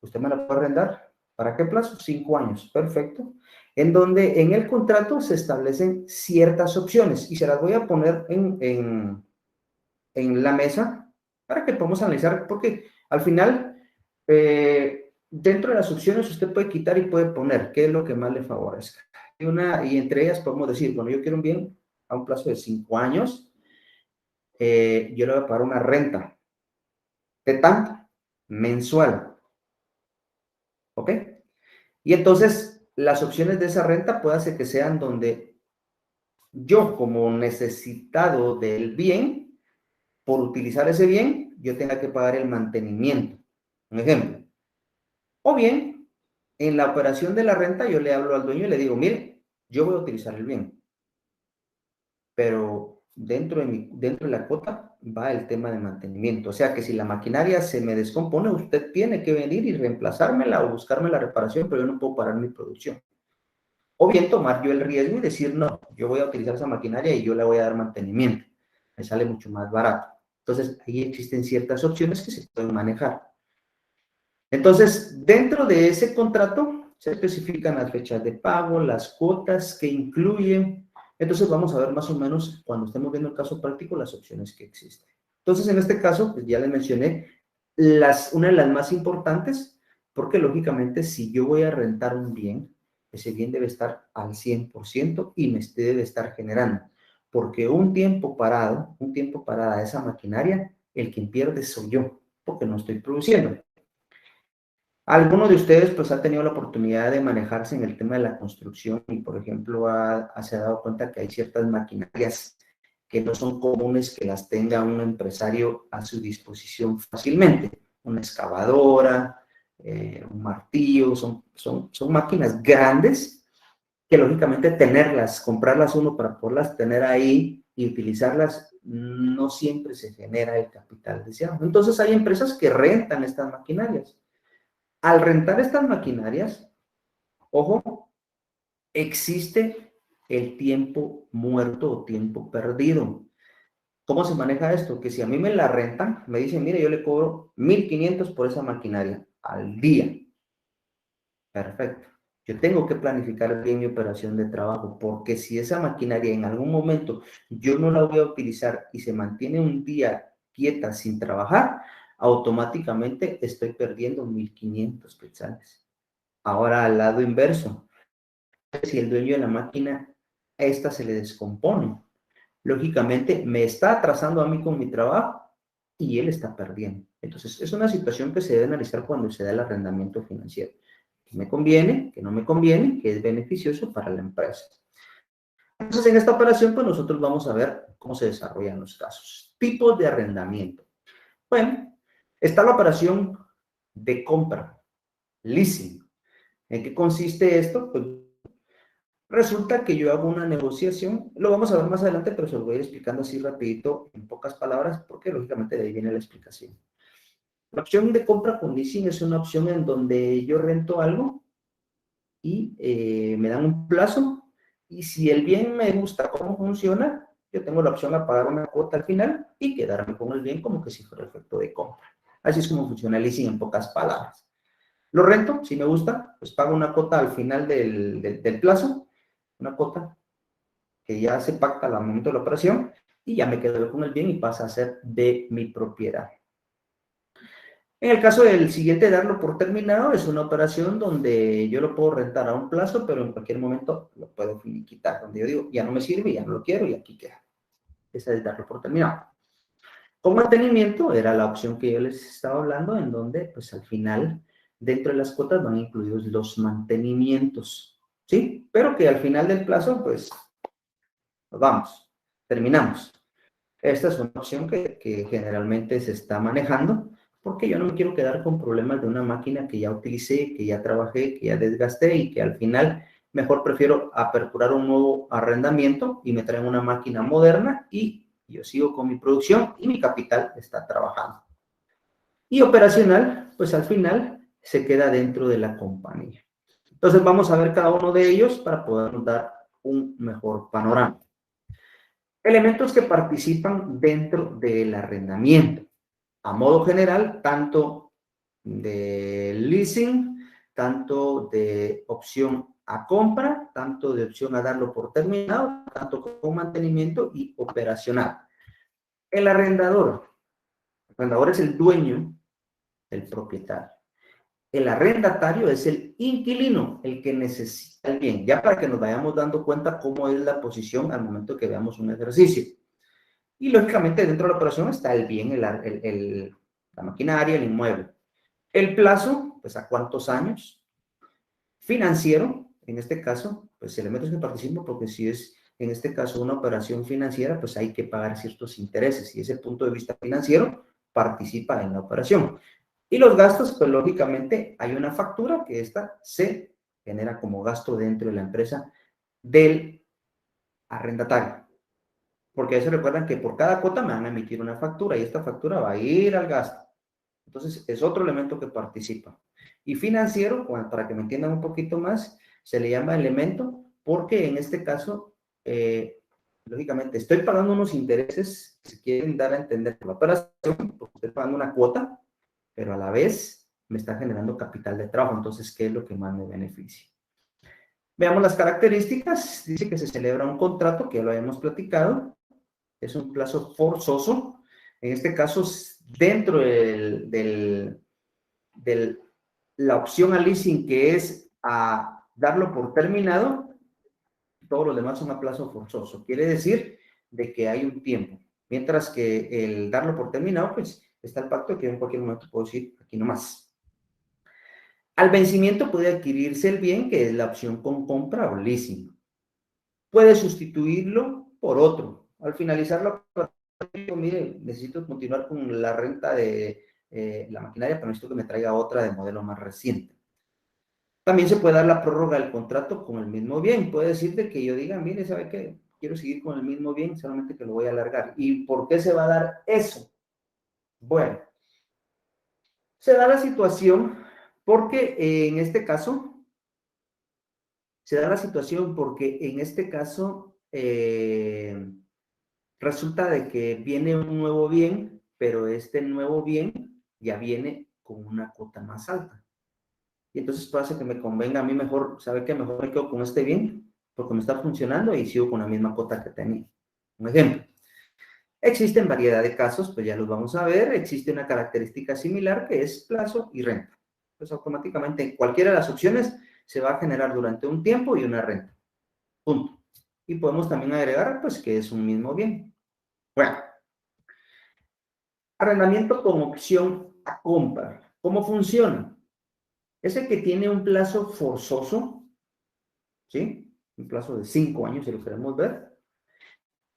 usted me la puede arrendar. ¿Para qué plazo? 5 años, perfecto. En donde en el contrato se establecen ciertas opciones y se las voy a poner en la mesa para que podamos analizar, porque al final, dentro de las opciones usted puede quitar y puede poner qué es lo que más le favorezca. Y entre ellas podemos decir, bueno, yo quiero un bien a un plazo de 5 años, yo le voy a pagar una renta de tanto mensual, ¿ok? Y entonces las opciones de esa renta puede ser que sean donde yo como necesitado del bien, por utilizar ese bien, yo tenga que pagar el mantenimiento. Un ejemplo. O bien, en la operación de la renta, yo le hablo al dueño y le digo, mire, yo voy a utilizar el bien, pero dentro de la cuota va el tema de mantenimiento. O sea que si la maquinaria se me descompone, usted tiene que venir y reemplazármela o buscarme la reparación, pero yo no puedo parar mi producción. O bien tomar yo el riesgo y decir, no, yo voy a utilizar esa maquinaria y yo le voy a dar mantenimiento. Me sale mucho más barato. Entonces, ahí existen ciertas opciones que se pueden manejar. Entonces, dentro de ese contrato se especifican las fechas de pago, las cuotas que incluyen. Entonces, vamos a ver más o menos, cuando estemos viendo el caso práctico, las opciones que existen. Entonces, en este caso, pues ya les mencioné una de las más importantes, porque lógicamente, si yo voy a rentar un bien, ese bien debe estar al 100% y me debe estar generando. Porque un tiempo parada esa maquinaria, el quien pierde soy yo, porque no estoy produciendo. ¿Alguno de ustedes pues ha tenido la oportunidad de manejarse en el tema de la construcción y, por ejemplo, se ha dado cuenta que hay ciertas maquinarias que no son comunes que las tenga un empresario a su disposición fácilmente? Una excavadora, un martillo, son máquinas grandes que lógicamente comprarlas uno para poderlas tener ahí y utilizarlas, no siempre se genera el capital deseado. Entonces hay empresas que rentan estas maquinarias. Al rentar estas maquinarias, ojo, existe el tiempo muerto o tiempo perdido. ¿Cómo se maneja esto? Que si a mí me la rentan, me dicen, mire, yo le cobro 1,500 por esa maquinaria al día. Perfecto. Yo tengo que planificar bien mi operación de trabajo, porque si esa maquinaria en algún momento yo no la voy a utilizar y se mantiene un día quieta sin trabajar, automáticamente estoy perdiendo 1,500 quetzales. Ahora, al lado inverso, si el dueño de la máquina, a esta se le descompone, lógicamente me está atrasando a mí con mi trabajo y él está perdiendo. Entonces, es una situación que se debe analizar cuando se da el arrendamiento financiero. ¿Qué me conviene? ¿Qué no me conviene? ¿Qué es beneficioso para la empresa? Entonces, en esta operación, pues nosotros vamos a ver cómo se desarrollan los casos. Tipos de arrendamiento. Bueno, está la operación de compra, leasing. ¿En qué consiste esto? Pues resulta que yo hago una negociación, lo vamos a ver más adelante, pero se lo voy a ir explicando así rapidito, en pocas palabras, porque lógicamente de ahí viene la explicación. La opción de compra con leasing es una opción en donde yo rento algo y me dan un plazo, y si el bien me gusta cómo funciona, yo tengo la opción de pagar una cuota al final y quedarme con el bien como que si fuera efecto de compra. Así es como funciona el leasing en pocas palabras. Lo rento, si me gusta, pues pago una cuota al final del plazo, una cuota que ya se pacta al momento de la operación y ya me quedo con el bien y pasa a ser de mi propiedad. En el caso del siguiente, darlo por terminado, es una operación donde yo lo puedo rentar a un plazo, pero en cualquier momento lo puedo finiquitar, donde yo digo, ya no me sirve, ya no lo quiero y aquí queda. Esa es darlo por terminado. Con mantenimiento era la opción que yo les estaba hablando, en donde pues al final dentro de las cuotas van incluidos los mantenimientos, ¿sí? Pero que al final del plazo pues nos vamos, terminamos. Esta es una opción que generalmente se está manejando porque yo no me quiero quedar con problemas de una máquina que ya utilicé, que ya trabajé, que ya desgasté y que al final mejor prefiero aperturar un nuevo arrendamiento y me traen una máquina moderna y yo sigo con mi producción y mi capital está trabajando. Y operacional, pues al final se queda dentro de la compañía. Entonces vamos a ver cada uno de ellos para poder dar un mejor panorama. Elementos que participan dentro del arrendamiento. A modo general, tanto de leasing, tanto de opción a compra, tanto de opción a darlo por terminado, tanto con mantenimiento y operacional. El arrendador. El arrendador es el dueño del propietario. El arrendatario es el inquilino, el que necesita el bien. Ya para que nos vayamos dando cuenta cómo es la posición al momento que veamos un ejercicio. Y lógicamente dentro de la operación está el bien, la maquinaria, el inmueble. El plazo, pues a cuántos años. Financiero, en este caso, pues elementos que participan, porque si es en este caso una operación financiera, pues hay que pagar ciertos intereses y ese punto de vista financiero participa en la operación. Y los gastos, pues lógicamente hay una factura que esta se genera como gasto dentro de la empresa del arrendatario. Porque se recuerdan que por cada cuota me van a emitir una factura y esta factura va a ir al gasto. Entonces, es otro elemento que participa. Y financiero, para que me entiendan un poquito más, se le llama elemento porque en este caso, lógicamente, estoy pagando unos intereses que se quieren dar a entender por la operación, porque estoy pagando una cuota, pero a la vez me está generando capital de trabajo. Entonces, ¿qué es lo que más me beneficia? Veamos las características. Dice que se celebra un contrato, que ya lo habíamos platicado. Es un plazo forzoso. En este caso, dentro de la opción a leasing, que es a darlo por terminado, todos los demás son a plazo forzoso. Quiere decir de que hay un tiempo. Mientras que el darlo por terminado, pues está el pacto que en cualquier momento puedo decir aquí nomás. Al vencimiento puede adquirirse el bien, que es la opción con compra o leasing. Puede sustituirlo por otro. Al finalizar la operación, mire, necesito continuar con la renta de la maquinaria, pero necesito que me traiga otra de modelo más reciente. También se puede dar la prórroga del contrato con el mismo bien. Puede decirte que yo diga, mire, ¿sabe qué? Quiero seguir con el mismo bien, solamente que lo voy a alargar. ¿Y por qué se va a dar eso? Bueno, se da la situación porque en este caso, resulta de que viene un nuevo bien, pero este nuevo bien ya viene con una cuota más alta. Y entonces puede hacer que me convenga a mí mejor, ¿sabe qué? Mejor me quedo con este bien, porque me está funcionando y sigo con la misma cuota que tenía. Un ejemplo. Existen variedad de casos, pues ya los vamos a ver. Existe una característica similar que es plazo y renta. Pues automáticamente en cualquiera de las opciones se va a generar durante un tiempo y una renta. Punto. Y podemos también agregar, pues, que es un mismo bien. Bueno, arrendamiento con opción a compra. ¿Cómo funciona? Es el que tiene un plazo forzoso, ¿sí? Un plazo de 5 años, si lo queremos ver.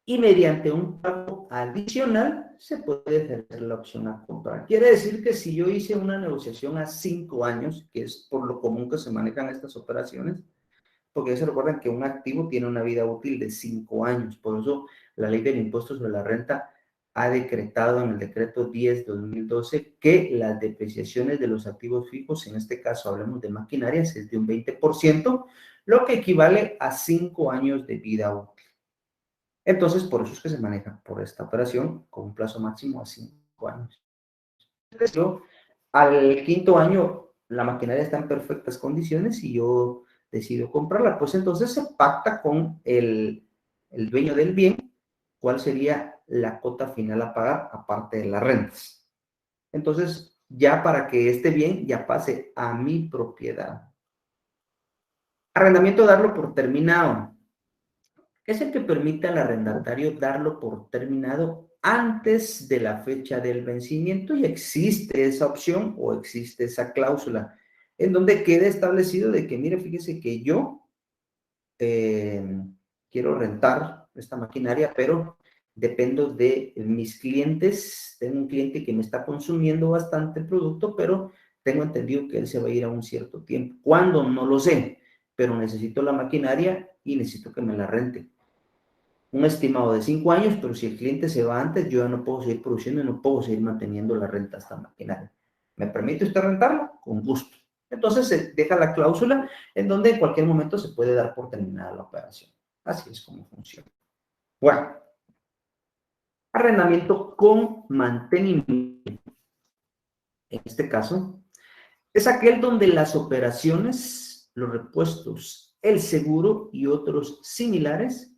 Y mediante un pago adicional se puede ejercer la opción a comprar. Quiere decir que si yo hice una negociación a 5 años, que es por lo común que se manejan estas operaciones, porque ya se recuerdan que un activo tiene una vida útil de 5 años. Por eso la ley del impuesto sobre la renta ha decretado en el decreto 10/2012 que las depreciaciones de los activos fijos, en este caso hablemos de maquinarias, es de un 20%, lo que equivale a 5 años de vida útil. Entonces, por eso es que se maneja por esta operación con un plazo máximo a 5 años. Yo, al quinto año, la maquinaria está en perfectas condiciones y yo decido comprarla, pues entonces se pacta con el dueño del bien cuál sería la cuota final a pagar aparte de las rentas. Entonces, ya para que este bien ya pase a mi propiedad. Arrendamiento, darlo por terminado. Es el que permite al arrendatario darlo por terminado antes de la fecha del vencimiento y existe esa opción o existe esa cláusula en donde queda establecido de que, mire, fíjese que yo quiero rentar esta maquinaria, pero dependo de mis clientes. Tengo un cliente que me está consumiendo bastante producto, pero tengo entendido que él se va a ir a un cierto tiempo. ¿Cuándo? No lo sé, pero necesito la maquinaria y necesito que me la rente. Un estimado de 5 años, pero si el cliente se va antes, yo ya no puedo seguir produciendo y no puedo seguir manteniendo la renta a esta maquinaria. ¿Me permite usted rentarla? Con gusto. Entonces se deja la cláusula en donde en cualquier momento se puede dar por terminada la operación. Así es como funciona. Bueno, arrendamiento con mantenimiento. En este caso, es aquel donde las operaciones, los repuestos, el seguro y otros similares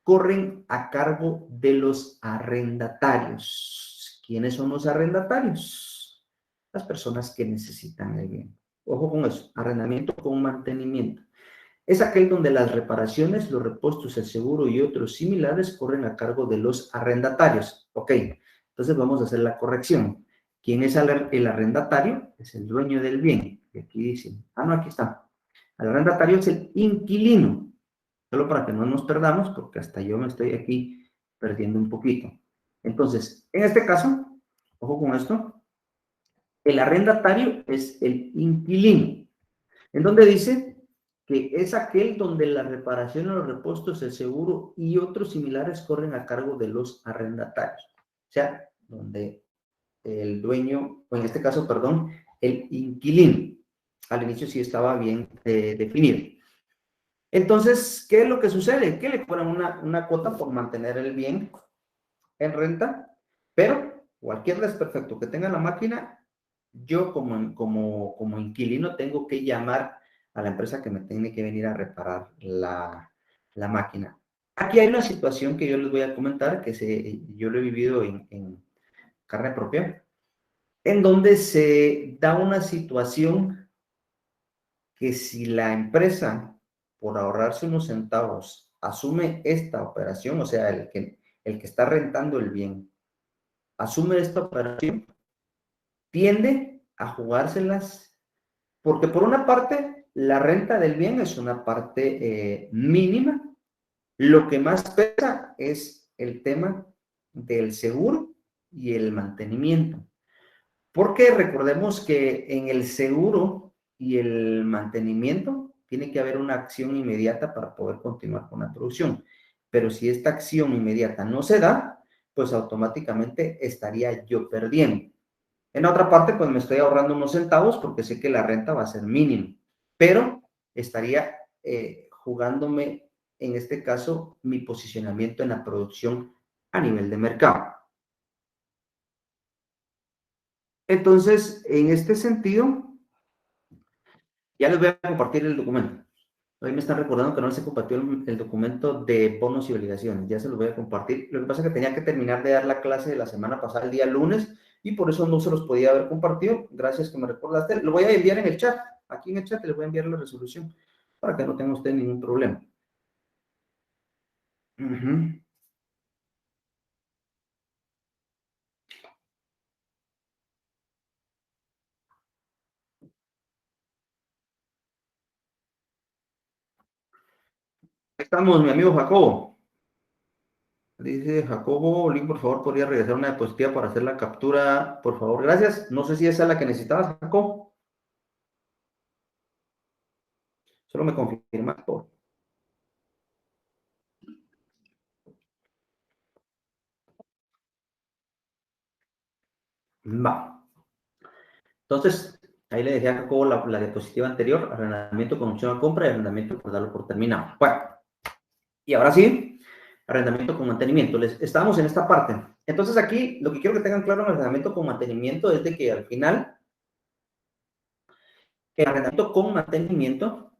corren a cargo de los arrendatarios. ¿Quiénes son los arrendatarios? Las personas que necesitan el bien. Ojo con eso, arrendamiento con mantenimiento. Es aquel donde las reparaciones, los repuestos, el seguro y otros similares corren a cargo de los arrendatarios. Ok, entonces vamos a hacer la corrección. ¿Quién es el arrendatario? Es el dueño del bien. Y aquí dice, no, aquí está. El arrendatario es el inquilino. Solo para que no nos perdamos, porque hasta yo me estoy aquí perdiendo un poquito. Entonces, en este caso, ojo con esto, el arrendatario es el inquilino. En donde dice que es aquel donde la reparación, los repuestos, el seguro y otros similares corren a cargo de los arrendatarios. O sea, donde el dueño, o en este caso, perdón, el inquilino. Al inicio sí estaba bien definido. Entonces, ¿qué es lo que sucede? Que le cobran una cuota por mantener el bien en renta, pero cualquier desperfecto que tenga la máquina, yo como inquilino tengo que llamar a la empresa que me tiene que venir a reparar la máquina. Aquí hay una situación que yo les voy a comentar, que yo lo he vivido en carne propia, en donde se da una situación que si la empresa, por ahorrarse unos centavos, asume esta operación, o sea, el que está rentando el bien, asume esta operación, tiende a jugárselas, porque por una parte, la renta del bien es una parte mínima, lo que más pesa es el tema del seguro y el mantenimiento. Porque recordemos que en el seguro y el mantenimiento tiene que haber una acción inmediata para poder continuar con la producción. Pero si esta acción inmediata no se da, pues automáticamente estaría yo perdiendo. En otra parte, pues me estoy ahorrando unos centavos porque sé que la renta va a ser mínima, pero estaría jugándome, en este caso, mi posicionamiento en la producción a nivel de mercado. Entonces, en este sentido, ya les voy a compartir el documento. Hoy me están recordando que no se compartió el documento de bonos y obligaciones. Ya se los voy a compartir. Lo que pasa es que tenía que terminar de dar la clase de la semana pasada, el día lunes, y por eso no se los podía haber compartido. Gracias que me recordaste. Lo voy a enviar en el chat. Aquí en el chat les voy a enviar la resolución para que no tenga usted ningún problema. Estamos, mi amigo Jacobo. Dice Jacobo, Link, por favor, podría regresar una diapositiva para hacer la captura, por favor. Gracias. No sé si esa es la que necesitabas, Jacobo. Solo me confirmas, por favor. Va. Entonces, ahí le dejé a Jacobo la diapositiva anterior, arrendamiento con opción a compra y arrendamiento por darlo por terminado. Bueno, y ahora sí, arrendamiento con mantenimiento. Estamos en esta parte. Entonces aquí, lo que quiero que tengan claro en el arrendamiento con mantenimiento es de que al final, el arrendamiento con mantenimiento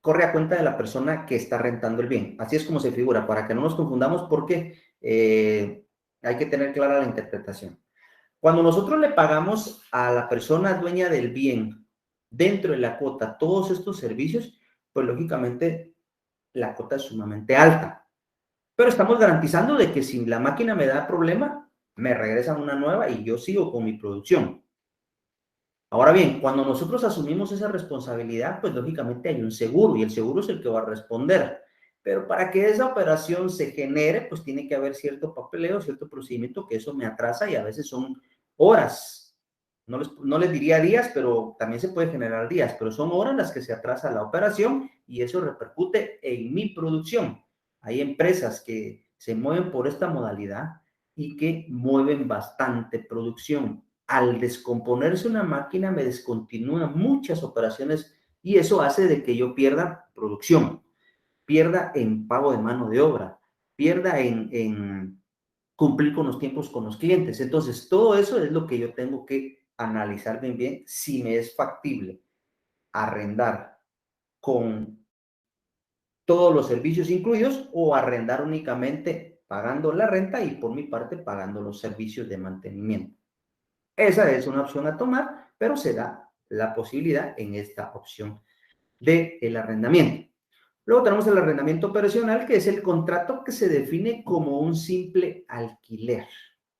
corre a cuenta de la persona que está rentando el bien. Así es como se figura, para que no nos confundamos porque hay que tener clara la interpretación. Cuando nosotros le pagamos a la persona dueña del bien dentro de la cuota todos estos servicios, pues lógicamente la cuota es sumamente alta. Pero estamos garantizando de que si la máquina me da problema, me regresan una nueva y yo sigo con mi producción. Ahora bien, cuando nosotros asumimos esa responsabilidad, pues lógicamente hay un seguro y el seguro es el que va a responder. Pero para que esa operación se genere, pues tiene que haber cierto papeleo, cierto procedimiento, que eso me atrasa y a veces son horas. No les diría días, pero también se puede generar días, pero son horas las que se atrasa la operación y eso repercute en mi producción. Hay empresas que se mueven por esta modalidad y que mueven bastante producción. Al descomponerse una máquina, me descontinúan muchas operaciones y eso hace de que yo pierda producción, pierda en pago de mano de obra, pierda en cumplir con los tiempos con los clientes. Entonces, todo eso es lo que yo tengo que analizar bien, bien, si me es factible arrendar con todos los servicios incluidos o arrendar únicamente pagando la renta y por mi parte pagando los servicios de mantenimiento. Esa es una opción a tomar, pero se da la posibilidad en esta opción del arrendamiento. Luego tenemos el arrendamiento operacional, que es el contrato que se define como un simple alquiler.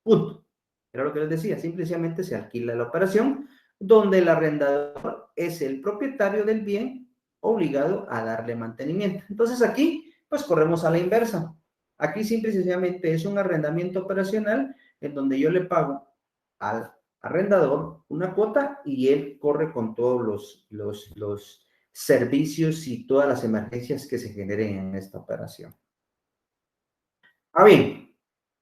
Punto. Era lo que les decía, simplemente se alquila la operación, donde el arrendador es el propietario del bien obligado a darle mantenimiento. Entonces aquí, pues corremos a la inversa. Aquí simple y sencillamente es un arrendamiento operacional en donde yo le pago al arrendador una cuota y él corre con todos los servicios y todas las emergencias que se generen en esta operación. Bien,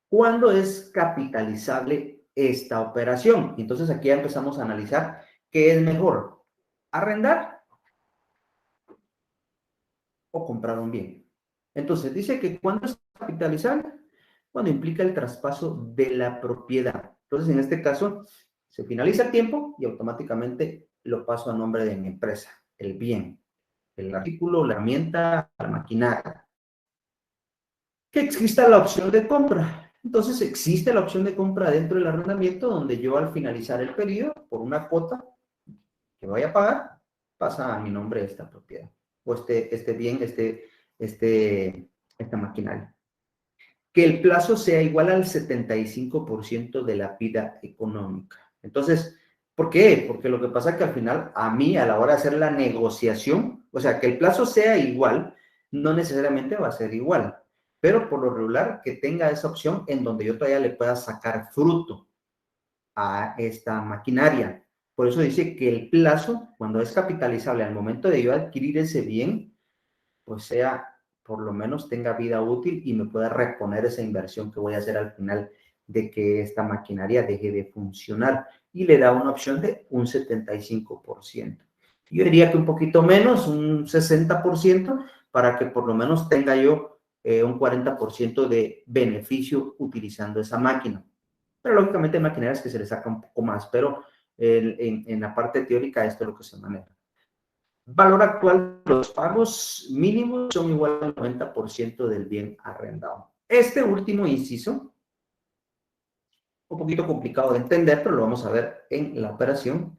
¿cuándo es capitalizable esta operación? Entonces aquí ya empezamos a analizar qué es mejor, arrendar o comprar un bien. Entonces dice que ¿cuándo es capitalizable? Cuando implica el traspaso de la propiedad. Entonces en este caso se finaliza el tiempo y automáticamente lo paso a nombre de mi empresa, el bien, el artículo, la herramienta, la maquinaria. Que exista la opción de compra. Entonces existe la opción de compra dentro del arrendamiento donde yo al finalizar el periodo, por una cuota que voy a pagar, pasa a mi nombre esta propiedad o este bien, esta maquinaria. Que el plazo sea igual al 75% de la vida económica. Entonces, ¿por qué? Porque lo que pasa es que al final, a mí, a la hora de hacer la negociación, o sea, que el plazo sea igual, no necesariamente va a ser igual, pero por lo regular, que tenga esa opción en donde yo todavía le pueda sacar fruto a esta maquinaria. Por eso dice que el plazo, cuando es capitalizable al momento de yo adquirir ese bien, pues sea, por lo menos tenga vida útil y me pueda reponer esa inversión que voy a hacer al final de que esta maquinaria deje de funcionar. Y le da una opción de un 75%. Yo diría que un poquito menos, un 60%, para que por lo menos tenga yo un 40% de beneficio utilizando esa máquina. Pero lógicamente hay maquinarias que se le saca un poco más, pero en la parte teórica esto es lo que se maneja. Valor actual, los pagos mínimos son igual al 90% del bien arrendado. Este último inciso, un poquito complicado de entender, pero lo vamos a ver en la operación.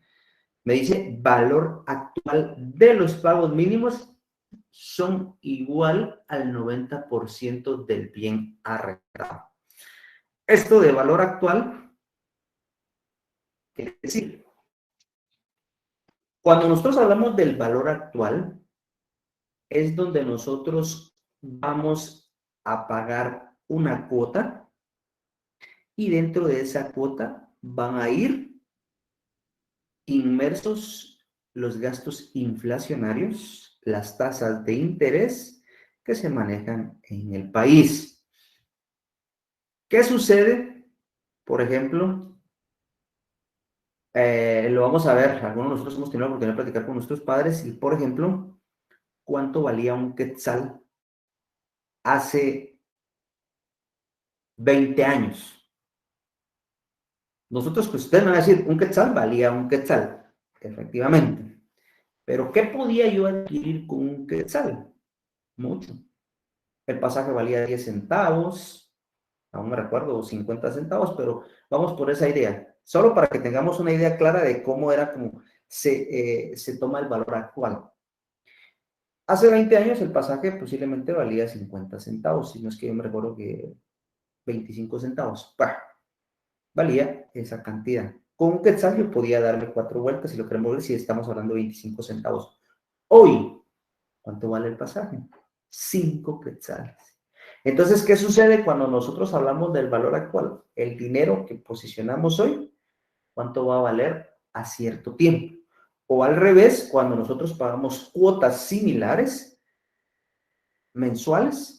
Me dice, valor actual de los pagos mínimos son igual al 90% del bien arrendado. Esto de valor actual, quiere decir, cuando nosotros hablamos del valor actual, es donde nosotros vamos a pagar una cuota y dentro de esa cuota van a ir inmersos los gastos inflacionarios, las tasas de interés que se manejan en el país. ¿Qué sucede? Por ejemplo, lo vamos a ver, algunos de nosotros hemos tenido la oportunidad de platicar con nuestros padres y, por ejemplo, ¿cuánto valía un quetzal hace 20 años? Nosotros, pues ustedes me van a decir, un quetzal valía un quetzal, efectivamente. Pero ¿qué podía yo adquirir con un quetzal? Mucho. El pasaje valía 10 centavos, aún me recuerdo, 50 centavos, pero vamos por esa idea. Solo para que tengamos una idea clara de cómo era como se toma el valor actual. Hace 20 años el pasaje posiblemente valía 50 centavos, si no es que yo me recuerdo que 25 centavos. Bah, valía esa cantidad. Con un quetzal yo podía darle 4 vueltas, si lo queremos ver, si estamos hablando de 25 centavos. Hoy, ¿cuánto vale el pasaje? 5 quetzales. Entonces, ¿qué sucede cuando nosotros hablamos del valor actual? El dinero que posicionamos hoy, ¿cuánto va a valer a cierto tiempo? O al revés, cuando nosotros pagamos cuotas similares, mensuales,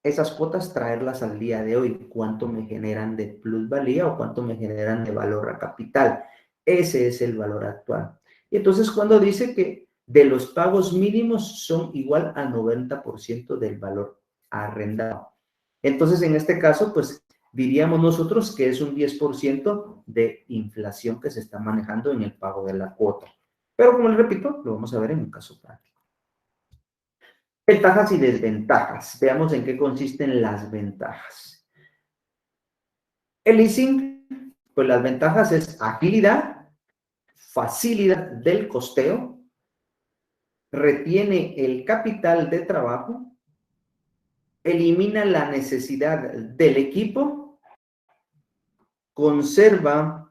esas cuotas traerlas al día de hoy, cuánto me generan de plusvalía o cuánto me generan de valor a capital. Ese es el valor actual. Y entonces cuando dice que de los pagos mínimos son igual al 90% del valor arrendado. Entonces en este caso, pues diríamos nosotros que es un 10% de inflación que se está manejando en el pago de la cuota. Pero como les repito, lo vamos a ver en un caso práctico. Ventajas y desventajas. Veamos en qué consisten las ventajas. El leasing, pues las ventajas es agilidad, facilidad del costeo, retiene el capital de trabajo, elimina la necesidad del equipo, conserva...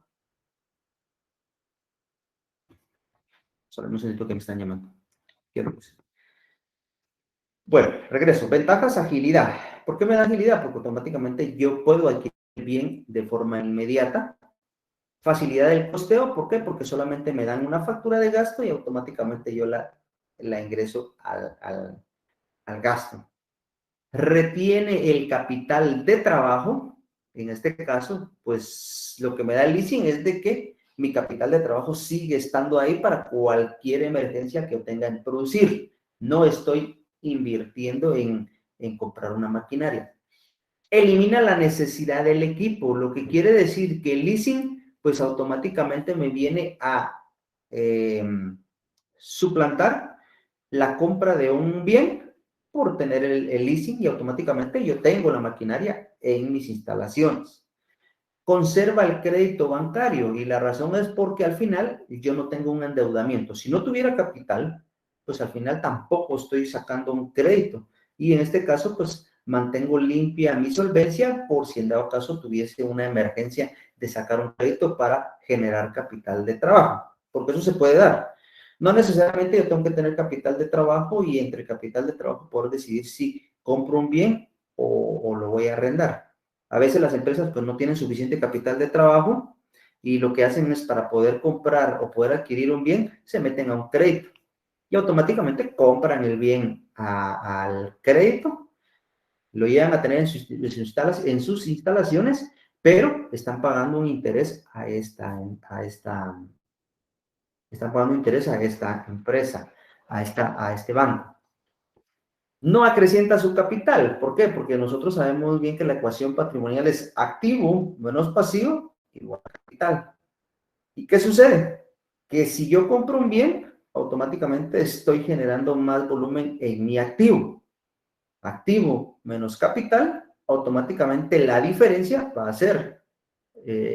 Solo no sé que me están llamando. Bueno, regreso. Ventajas, agilidad. ¿Por qué me da agilidad? Porque automáticamente yo puedo adquirir bien de forma inmediata. Facilidad del costeo, ¿por qué? Porque solamente me dan una factura de gasto y automáticamente yo la ingreso al gasto. Retiene el capital de trabajo. En este caso, pues lo que me da el leasing es de que mi capital de trabajo sigue estando ahí para cualquier emergencia que tenga en producir. No estoy invirtiendo en comprar una maquinaria. Elimina la necesidad del equipo, lo que quiere decir que el leasing, pues automáticamente me viene a suplantar la compra de un bien por tener el leasing y automáticamente yo tengo la maquinaria en mis instalaciones. Conserva el crédito bancario y la razón es porque al final yo no tengo un endeudamiento. Si no tuviera capital, pues al final tampoco estoy sacando un crédito y en este caso pues mantengo limpia mi solvencia por si en dado caso tuviese una emergencia de sacar un crédito para generar capital de trabajo, porque eso se puede dar. No necesariamente yo tengo que tener capital de trabajo y entre capital de trabajo poder decidir si compro un bien o lo voy a arrendar. A veces las empresas pues no tienen suficiente capital de trabajo y lo que hacen es para poder comprar o poder adquirir un bien, se meten a un crédito y automáticamente compran el bien al crédito, lo llevan a tener en sus instalaciones, pero están pagando un interés están pagando interés a esta empresa, a este banco. No acrecienta su capital. ¿Por qué? Porque nosotros sabemos bien que la ecuación patrimonial es activo menos pasivo igual a capital. ¿Y qué sucede? Que si yo compro un bien, automáticamente estoy generando más volumen en mi activo. Activo menos capital, automáticamente la diferencia va a ser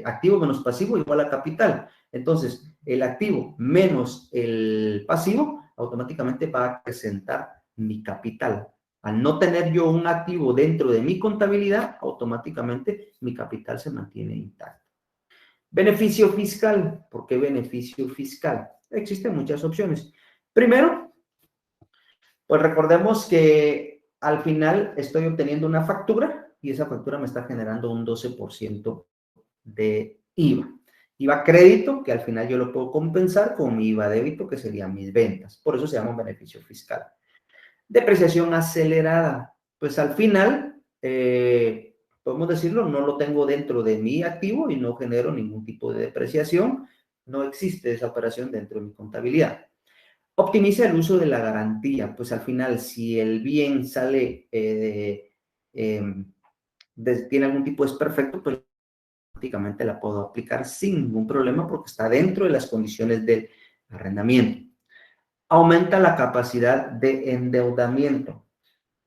activo menos pasivo igual a capital. Entonces, el activo menos el pasivo automáticamente va a acrecentar mi capital. Al no tener yo un activo dentro de mi contabilidad, automáticamente mi capital se mantiene intacto. Beneficio fiscal. ¿Por qué beneficio fiscal? Existen muchas opciones. Primero, pues recordemos que al final estoy obteniendo una factura y esa factura me está generando un 12% de IVA. IVA crédito, que al final yo lo puedo compensar con mi IVA débito, que serían mis ventas. Por eso se llama un beneficio fiscal. Depreciación acelerada. Pues al final, podemos decirlo, no lo tengo dentro de mi activo y no genero ningún tipo de depreciación. No existe esa operación dentro de mi contabilidad. Optimiza el uso de la garantía. Pues al final, si el bien sale, tiene algún tipo de desperfecto, pues prácticamente la puedo aplicar sin ningún problema porque está dentro de las condiciones del arrendamiento. Aumenta la capacidad de endeudamiento.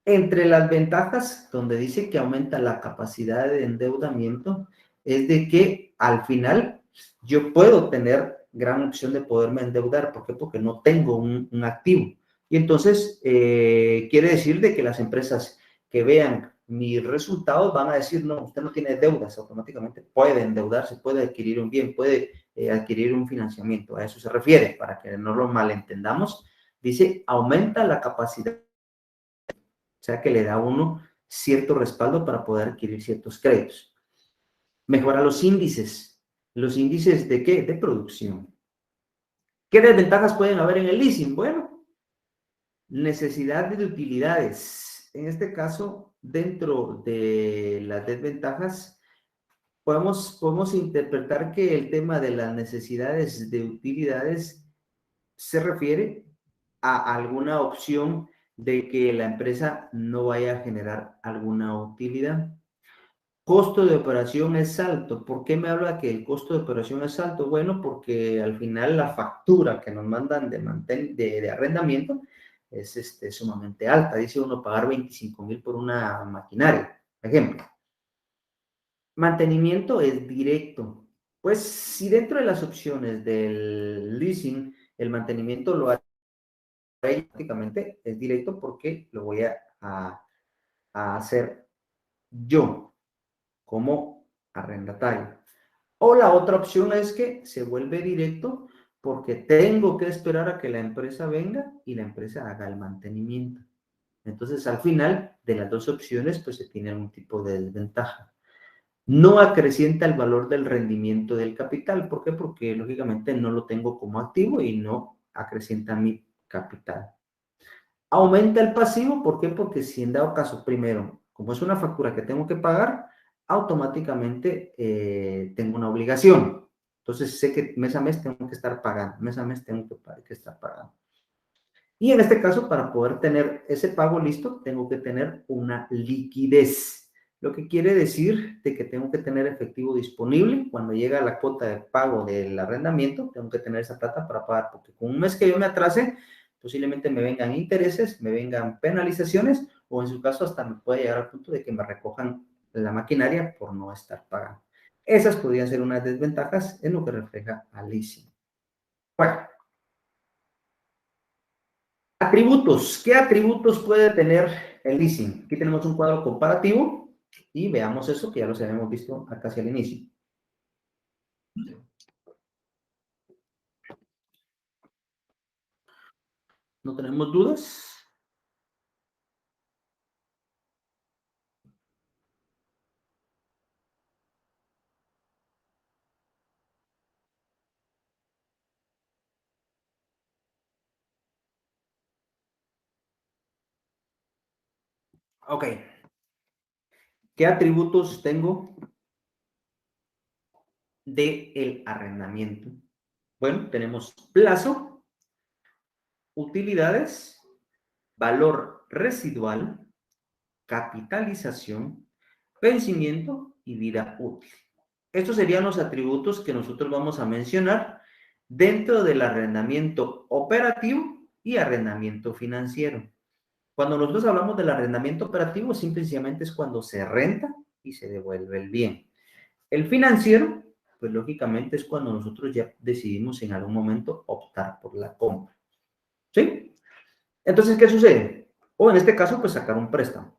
Entre las ventajas, donde dice que aumenta la capacidad de endeudamiento, es de que al final yo puedo tener gran opción de poderme endeudar. ¿Por qué? Porque no tengo un activo. Y entonces, quiere decir de que las empresas que vean mis resultados van a decir, no, usted no tiene deudas, automáticamente puede endeudarse, puede adquirir un bien, puede adquirir un financiamiento. A eso se refiere, para que no lo malentendamos. Dice, aumenta la capacidad, o sea que le da a uno cierto respaldo para poder adquirir ciertos créditos. Mejora los índices. ¿Los índices de qué? De producción. ¿Qué desventajas pueden haber en el leasing? Bueno, necesidad de utilidades. En este caso, dentro de las desventajas, podemos interpretar que el tema de las necesidades de utilidades se refiere a alguna opción de que la empresa no vaya a generar alguna utilidad. Costo de operación es alto. ¿Por qué me habla que el costo de operación es alto? Bueno, porque al final la factura que nos mandan de arrendamiento es sumamente alta. Dice uno pagar 25,000 por una maquinaria, por ejemplo. Mantenimiento es directo. Pues si dentro de las opciones del leasing, el mantenimiento lo haré prácticamente, es directo porque lo voy a hacer yo como arrendatario. O la otra opción es que se vuelve directo porque tengo que esperar a que la empresa venga y la empresa haga el mantenimiento. Entonces, al final de las dos opciones, pues se tiene algún tipo de desventaja. No acrecienta el valor del rendimiento del capital. ¿Por qué? Porque lógicamente no lo tengo como activo y no acrecienta mi capital. Aumenta el pasivo, ¿por qué? Porque si en dado caso, primero, como es una factura que tengo que pagar, automáticamente tengo una obligación. Entonces sé que mes a mes tengo que estar pagando, mes a mes tengo que estar pagando. Y en este caso, para poder tener ese pago listo, tengo que tener una liquidez. Lo que quiere decir de que tengo que tener efectivo disponible. Cuando llega la cuota de pago del arrendamiento, tengo que tener esa plata para pagar, porque con un mes que yo me atrase, posiblemente me vengan intereses, me vengan penalizaciones, o en su caso hasta me puede llegar al punto de que me recojan la maquinaria por no estar pagando. Esas podrían ser unas desventajas en lo que refleja al leasing. Bueno, atributos. ¿Qué atributos puede tener el leasing? Aquí tenemos un cuadro comparativo y veamos eso que ya los habíamos visto acá hacia el inicio. ¿No tenemos dudas? Ok. ¿Qué atributos tengo del arrendamiento? Bueno, tenemos plazo, utilidades, valor residual, capitalización, vencimiento y vida útil. Estos serían los atributos que nosotros vamos a mencionar dentro del arrendamiento operativo y arrendamiento financiero. Cuando nosotros hablamos del arrendamiento operativo, simplemente es cuando se renta y se devuelve el bien. El financiero, pues lógicamente es cuando nosotros ya decidimos en algún momento optar por la compra. ¿Sí? Entonces, ¿qué sucede? O en este caso, pues sacar un préstamo.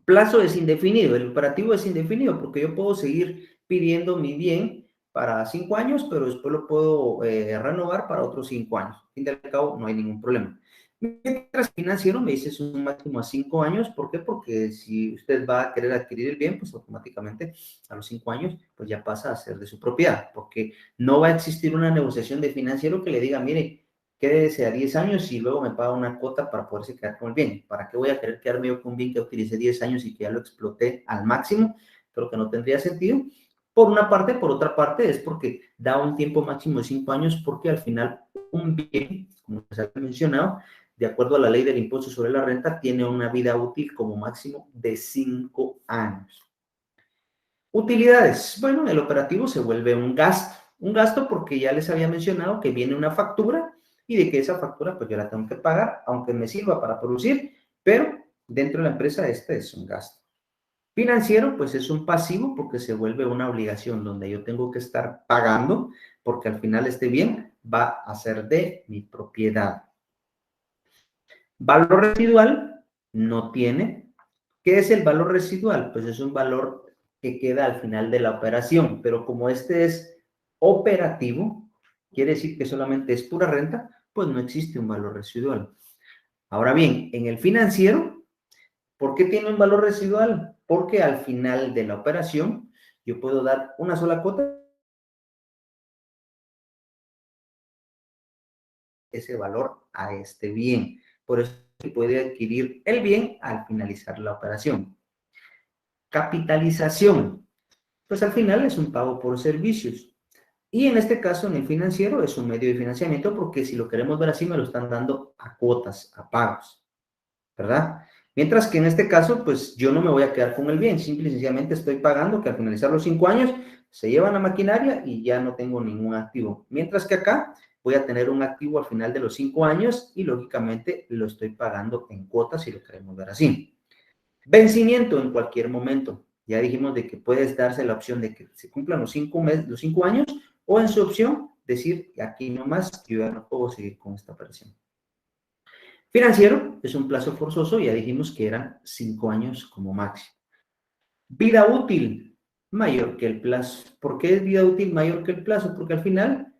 Plazo es indefinido, el operativo es indefinido porque yo puedo seguir pidiendo mi bien para 5 años, pero después lo puedo renovar para otros 5 años. Al fin y al cabo, no hay ningún problema. Mientras financiero me dice es un máximo a 5 años. ¿Por qué? Porque si usted va a querer adquirir el bien, pues automáticamente a los 5 años, pues ya pasa a ser de su propiedad, porque no va a existir una negociación de financiero que le diga, mire, quédese a 10 años y luego me paga una cuota para poderse quedar con el bien. ¿Para qué voy a querer quedarme yo con un bien que utilicé 10 años y que ya lo exploté al máximo? Creo que no tendría sentido. Por una parte, por otra parte, es porque da un tiempo máximo de 5 años, porque al final un bien, como se ha mencionado, de acuerdo a la ley del impuesto sobre la renta, tiene una vida útil como máximo de 5 años. Utilidades. Bueno, el operativo se vuelve un gasto. Un gasto porque ya les había mencionado que viene una factura y de que esa factura pues yo la tengo que pagar, aunque me sirva para producir, pero dentro de la empresa este es un gasto. Financiero, pues es un pasivo porque se vuelve una obligación donde yo tengo que estar pagando porque al final este bien va a ser de mi propiedad. Valor residual no tiene. ¿Qué es el valor residual? Pues es un valor que queda al final de la operación, pero como este es operativo, quiere decir que solamente es pura renta, pues no existe un valor residual. Ahora bien, en el financiero, ¿por qué tiene un valor residual? Porque al final de la operación yo puedo dar una sola cuota, ese valor a este bien. Por eso se puede adquirir el bien al finalizar la operación. Capitalización, pues al final es un pago por servicios. Y en este caso, en el financiero, es un medio de financiamiento porque si lo queremos ver así, me lo están dando a cuotas, a pagos, ¿verdad? Mientras que en este caso, pues yo no me voy a quedar con el bien, simple y sencillamente estoy pagando que al finalizar los 5 años se llevan la maquinaria y ya no tengo ningún activo. Mientras que acá voy a tener un activo al final de los 5 años y lógicamente lo estoy pagando en cuotas si lo queremos ver así. Vencimiento en cualquier momento. Ya dijimos de que puedes darse la opción de que se cumplan los 5 años o en su opción decir aquí nomás yo ya no puedo seguir con esta operación. Financiero es un plazo forzoso, ya dijimos que eran 5 años como máximo. Vida útil mayor que el plazo. ¿Por qué es vida útil mayor que el plazo? Porque al final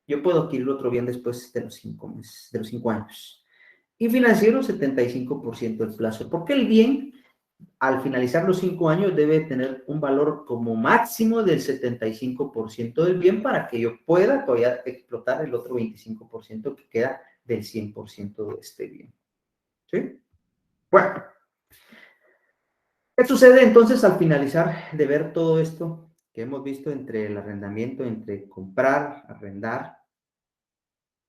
yo puedo adquirir otro bien después de los 5 meses, de los 5 años. Y financiero, 75% del plazo. Porque el bien, al finalizar los 5 años, debe tener un valor como máximo del 75% del bien para que yo pueda todavía explotar el otro 25% que queda del 100% de este bien. ¿Sí? Bueno, ¿qué sucede entonces al finalizar de ver todo esto que hemos visto entre el arrendamiento, entre comprar, arrendar?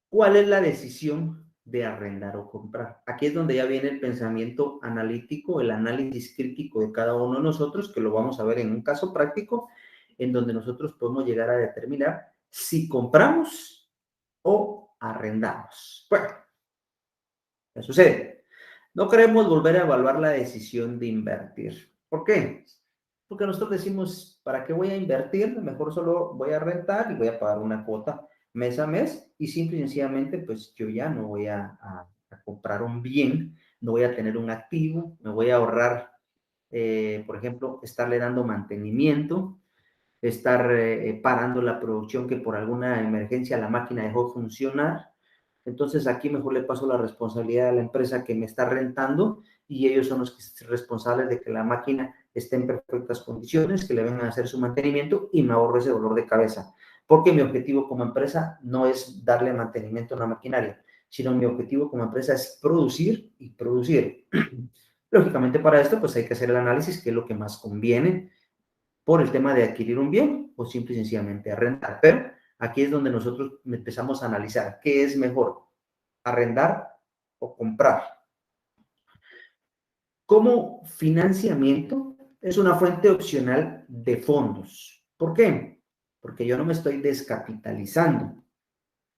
¿Cuál es la decisión de arrendar o comprar? Aquí es donde ya viene el pensamiento analítico, el análisis crítico de cada uno de nosotros, que lo vamos a ver en un caso práctico, en donde nosotros podemos llegar a determinar si compramos o arrendamos. Bueno, ¿qué sucede? No queremos volver a evaluar la decisión de invertir. ¿Por qué? Porque nosotros decimos, ¿para qué voy a invertir? Mejor solo voy a rentar y voy a pagar una cuota mes a mes y simple y sencillamente, pues yo ya no voy a comprar un bien, no voy a tener un activo, me voy a ahorrar, por ejemplo, estarle dando mantenimiento, estar parando la producción que por alguna emergencia la máquina dejó funcionar. Entonces aquí mejor le paso la responsabilidad a la empresa que me está rentando y ellos son los responsables de que la máquina esté en perfectas condiciones, que le vengan a hacer su mantenimiento y me ahorro ese dolor de cabeza. Porque mi objetivo como empresa no es darle mantenimiento a la maquinaria, sino mi objetivo como empresa es producir y producir. Lógicamente para esto pues hay que hacer el análisis, qué es lo que más conviene por el tema de adquirir un bien o simple y sencillamente arrendar. Pero aquí es donde nosotros empezamos a analizar qué es mejor, arrendar o comprar. Como financiamiento es una fuente opcional de fondos. ¿Por qué? Porque yo no me estoy descapitalizando.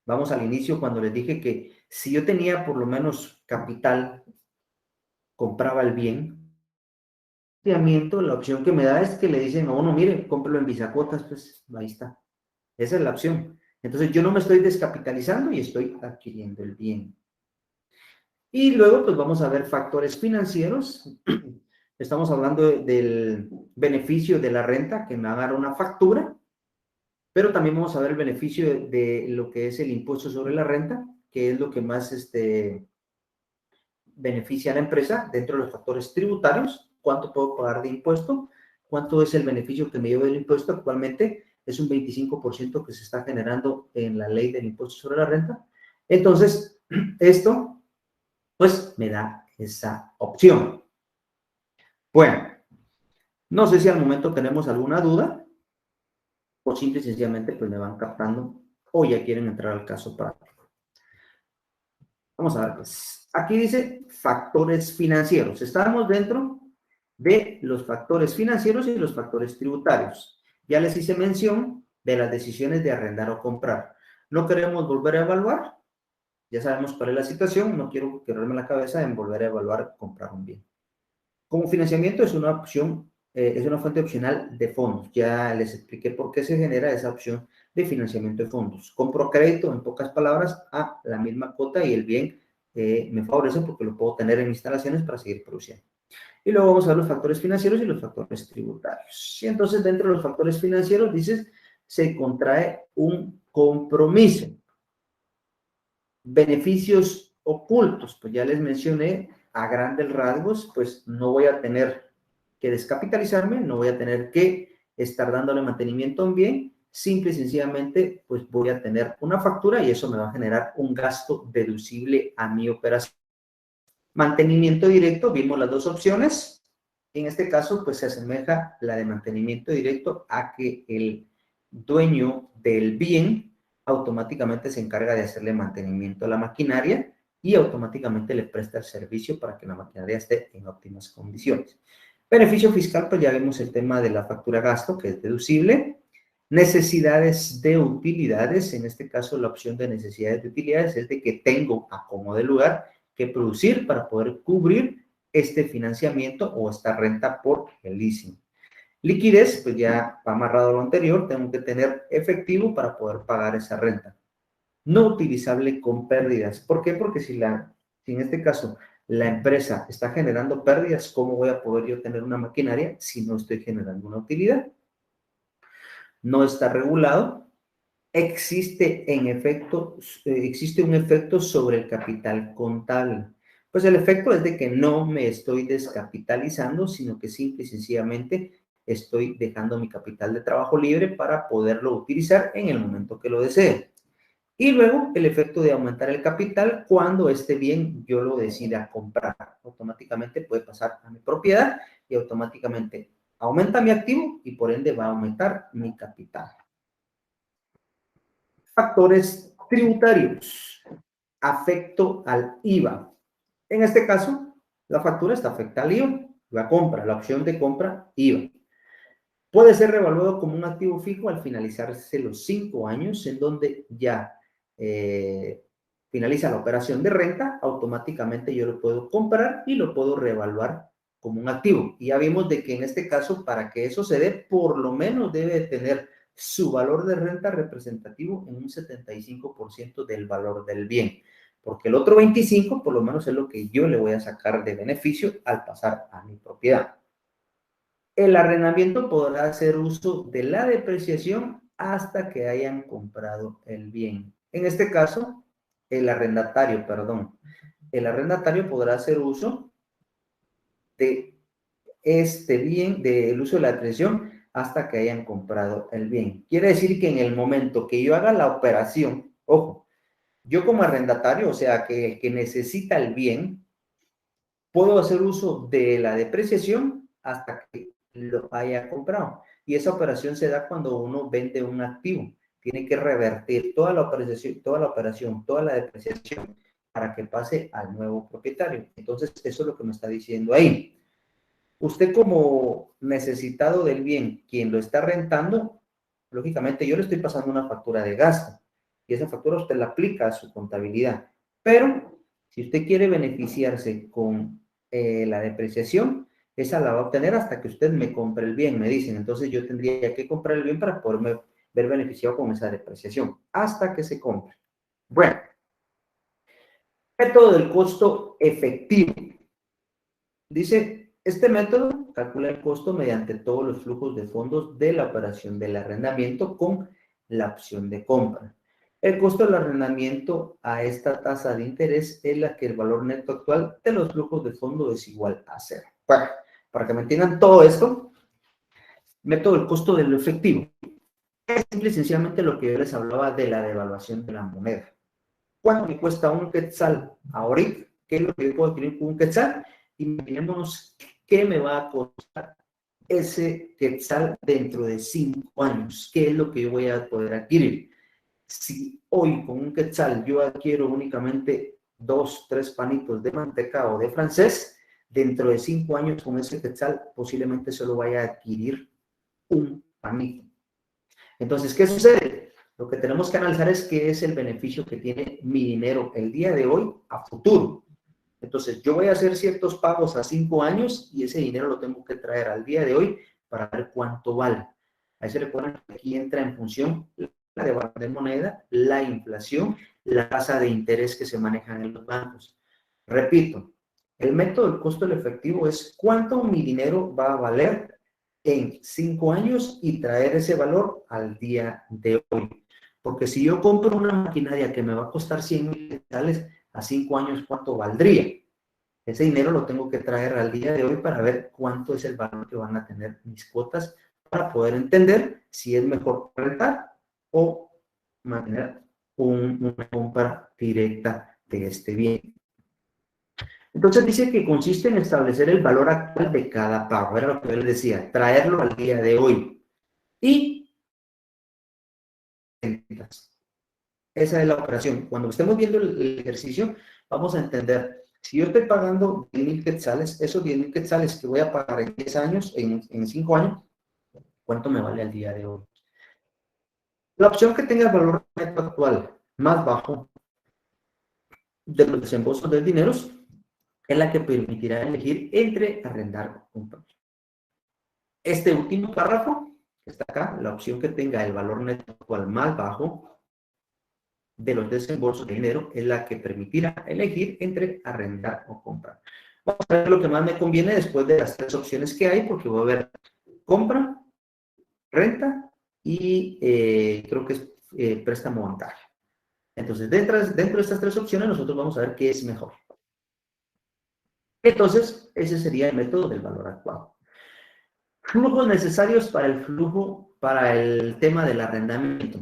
Vamos al inicio cuando les dije que si yo tenía por lo menos capital, compraba el bien. La opción que me da es que le dicen a uno, mire, cómprelo en bisacuotas, pues ahí está. Esa es la opción. Entonces yo no me estoy descapitalizando y estoy adquiriendo el bien. Y luego pues vamos a ver factores financieros. Estamos hablando del beneficio de la renta que me va a dar una factura, pero también vamos a ver el beneficio de lo que es el impuesto sobre la renta, que es lo que más beneficia a la empresa dentro de los factores tributarios. ¿Cuánto puedo pagar de impuesto? ¿Cuánto es el beneficio que me llevo del impuesto? Actualmente es un 25% que se está generando en la ley del impuesto sobre la renta. Entonces, esto, pues, me da esa opción. Bueno, no sé si al momento tenemos alguna duda o simple y sencillamente, pues, me van captando o ya quieren entrar al caso práctico. Vamos a ver, pues, aquí dice factores financieros. Estamos dentro de los factores financieros y los factores tributarios. Ya les hice mención de las decisiones de arrendar o comprar. No queremos volver a evaluar, ya sabemos cuál es la situación, no quiero quebrarme la cabeza en volver a evaluar comprar un bien. Como financiamiento es una opción, es una fuente opcional de fondos. Ya les expliqué por qué se genera esa opción de financiamiento de fondos. Compro crédito, en pocas palabras, a la misma cuota y el bien me favorece porque lo puedo tener en instalaciones para seguir produciendo. Y luego vamos a ver los factores financieros y los factores tributarios. Y entonces dentro de los factores financieros, dices, se contrae un compromiso. Beneficios ocultos, pues ya les mencioné a grandes rasgos, pues no voy a tener que descapitalizarme, no voy a tener que estar dándole mantenimiento a un bien, simple y sencillamente, pues voy a tener una factura y eso me va a generar un gasto deducible a mi operación. Mantenimiento directo, vimos las dos opciones. En este caso, pues se asemeja la de mantenimiento directo a que el dueño del bien automáticamente se encarga de hacerle mantenimiento a la maquinaria y automáticamente le presta el servicio para que la maquinaria esté en óptimas condiciones. Beneficio fiscal, pues ya vimos el tema de la factura gasto, que es deducible. Necesidades de utilidades, en este caso la opción de necesidades de utilidades es de que tengo a como de lugar que producir para poder cubrir este financiamiento o esta renta por el leasing. Liquidez, pues ya va amarrado a lo anterior, tengo que tener efectivo para poder pagar esa renta. No utilizable con pérdidas. ¿Por qué? Porque si en este caso la empresa está generando pérdidas, ¿cómo voy a poder yo tener una maquinaria si no estoy generando una utilidad? No está regulado. Existe un efecto sobre el capital contable. Pues el efecto es de que no me estoy descapitalizando, sino que simple y sencillamente estoy dejando mi capital de trabajo libre para poderlo utilizar en el momento que lo desee. Y luego el efecto de aumentar el capital cuando este bien yo lo decida comprar. Automáticamente puede pasar a mi propiedad y automáticamente aumenta mi activo y por ende va a aumentar mi capital. Factores tributarios. Afecto al IVA. En este caso, la factura está afecta al IVA. La compra, la opción de compra, IVA. Puede ser revaluado como un activo fijo al finalizarse los 5 años, en donde ya finaliza la operación de renta, automáticamente yo lo puedo comprar y lo puedo revaluar como un activo. Y ya vimos de que en este caso, para que eso se dé, por lo menos debe tener su valor de renta representativo en un 75% del valor del bien, porque el otro 25% por lo menos es lo que yo le voy a sacar de beneficio al pasar a mi propiedad. El arrendamiento podrá hacer uso de la depreciación hasta que hayan comprado el bien. En este caso, el arrendatario podrá hacer uso de este bien, del uso de la depreciación hasta que hayan comprado el bien. Quiere decir que en el momento que yo haga la operación, ojo, yo como arrendatario, o sea, que necesita el bien, puedo hacer uso de la depreciación hasta que lo haya comprado. Y esa operación se da cuando uno vende un activo. Tiene que revertir toda la operación, toda la depreciación para que pase al nuevo propietario. Entonces, eso es lo que me está diciendo ahí. Usted como necesitado del bien, quien lo está rentando, lógicamente yo le estoy pasando una factura de gasto y esa factura usted la aplica a su contabilidad. Pero si usted quiere beneficiarse con la depreciación, esa la va a obtener hasta que usted me compre el bien, me dicen. Entonces yo tendría que comprar el bien para poderme ver beneficiado con esa depreciación, hasta que se compre. Bueno, método del costo efectivo. Dice, este método calcula el costo mediante todos los flujos de fondos de la operación del arrendamiento con la opción de compra. El costo del arrendamiento a esta tasa de interés es la que el valor neto actual de los flujos de fondo es igual a 0. Bueno, para que me entiendan todo esto, método del costo de lo efectivo. Es simple y sencillamente lo que yo les hablaba de la devaluación de la moneda. ¿Cuánto me cuesta un quetzal ahorita? ¿Qué es lo que yo puedo adquirir con un quetzal? Imaginémonos qué me va a costar ese quetzal dentro de 5 años. ¿Qué es lo que yo voy a poder adquirir? Si hoy con un quetzal yo adquiero únicamente 2, 3 panitos de manteca o de francés, dentro de 5 años con ese quetzal posiblemente solo vaya a adquirir un panito. Entonces, ¿qué sucede? Lo que tenemos que analizar es qué es el beneficio que tiene mi dinero el día de hoy a futuro. Entonces, yo voy a hacer ciertos pagos a 5 años y ese dinero lo tengo que traer al día de hoy para ver cuánto vale. Ahí se recuerdan que aquí entra en función la devaluación de moneda, la inflación, la tasa de interés que se manejan en los bancos. Repito, el método del costo del efectivo es cuánto mi dinero va a valer en 5 años y traer ese valor al día de hoy. Porque si yo compro una maquinaria que me va a costar 100,000 quetzales, a 5 años, ¿cuánto valdría? Ese dinero lo tengo que traer al día de hoy para ver cuánto es el valor que van a tener mis cuotas para poder entender si es mejor rentar o mantener una compra directa de este bien. Entonces dice que consiste en establecer el valor actual de cada pago. Era lo que yo les decía, traerlo al día de hoy. Y esa es la operación. Cuando estemos viendo el ejercicio, vamos a entender, si yo estoy pagando 10,000 quetzales, esos 10,000 quetzales que voy a pagar en 10 años, en 5 años, ¿cuánto me vale al día de hoy? La opción que tenga el valor neto actual más bajo de los desembolsos del dinero es la que permitirá elegir entre arrendar o comprar. Este último párrafo, que está acá, la opción que tenga el valor neto actual más bajo de los desembolsos de dinero es la que permitirá elegir entre arrendar o comprar. Vamos a ver lo que más me conviene después de las tres opciones que hay, porque voy a ver compra, renta y creo que es préstamo bancario. Entonces, dentro de estas tres opciones, nosotros vamos a ver qué es mejor. Entonces, ese sería el método del valor actual. Flujos necesarios para el tema del arrendamiento.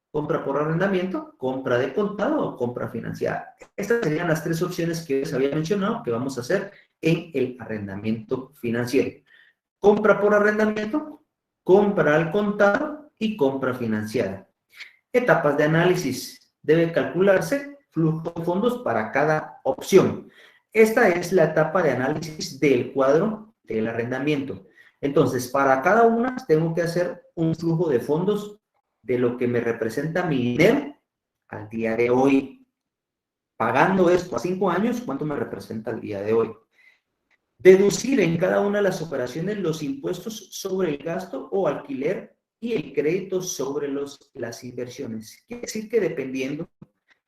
Compra por arrendamiento, compra de contado o compra financiada. Estas serían las tres opciones que les había mencionado que vamos a hacer en el arrendamiento financiero. Compra por arrendamiento, compra al contado y compra financiada. Etapas de análisis. Debe calcularse flujo de fondos para cada opción. Esta es la etapa de análisis del cuadro del arrendamiento. Entonces, para cada una tengo que hacer un flujo de fondos de lo que me representa mi dinero al día de hoy. Pagando esto a 5 años, ¿cuánto me representa al día de hoy? Deducir en cada una de las operaciones los impuestos sobre el gasto o alquiler y el crédito sobre las inversiones. Quiere decir que dependiendo,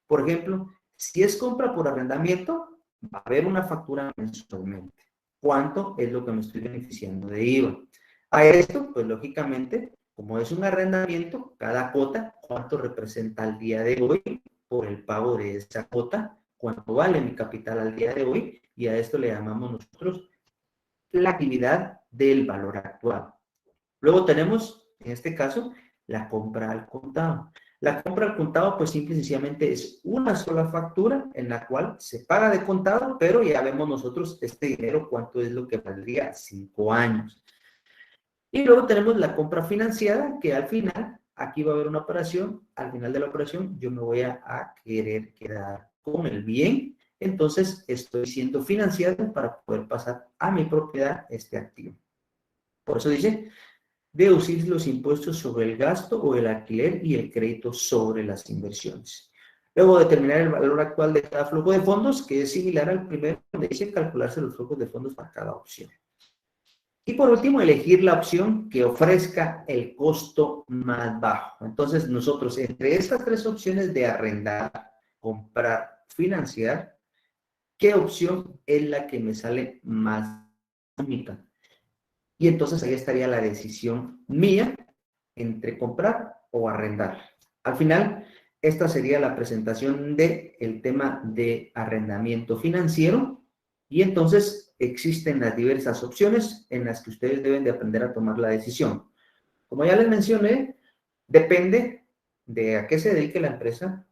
por ejemplo, si es compra por arrendamiento, va a haber una factura mensualmente. ¿Cuánto es lo que me estoy beneficiando de IVA? A esto, pues lógicamente, como es un arrendamiento, cada cuota, ¿cuánto representa al día de hoy por el pago de esa cuota? ¿Cuánto vale mi capital al día de hoy? Y a esto le llamamos nosotros la actividad del valor actual. Luego tenemos, en este caso, la compra al contado. La compra al contado, pues simple y sencillamente es una sola factura en la cual se paga de contado, pero ya vemos nosotros este dinero cuánto es lo que valdría 5 años. Y luego tenemos la compra financiada, que al final, aquí va a haber una operación, al final de la operación yo me voy a querer quedar con el bien, entonces estoy siendo financiado para poder pasar a mi propiedad este activo. Por eso dice, deducir los impuestos sobre el gasto o el alquiler y el crédito sobre las inversiones. Luego determinar el valor actual de cada flujo de fondos, que es similar al primero, donde dice calcularse los flujos de fondos para cada opción. Y por último, elegir la opción que ofrezca el costo más bajo. Entonces, nosotros entre estas tres opciones de arrendar, comprar, financiar, ¿qué opción es la que me sale más económica? Y entonces ahí estaría la decisión mía entre comprar o arrendar. Al final, esta sería la presentación del tema de arrendamiento financiero y entonces existen las diversas opciones en las que ustedes deben de aprender a tomar la decisión. Como ya les mencioné, depende de a qué se dedique la empresa,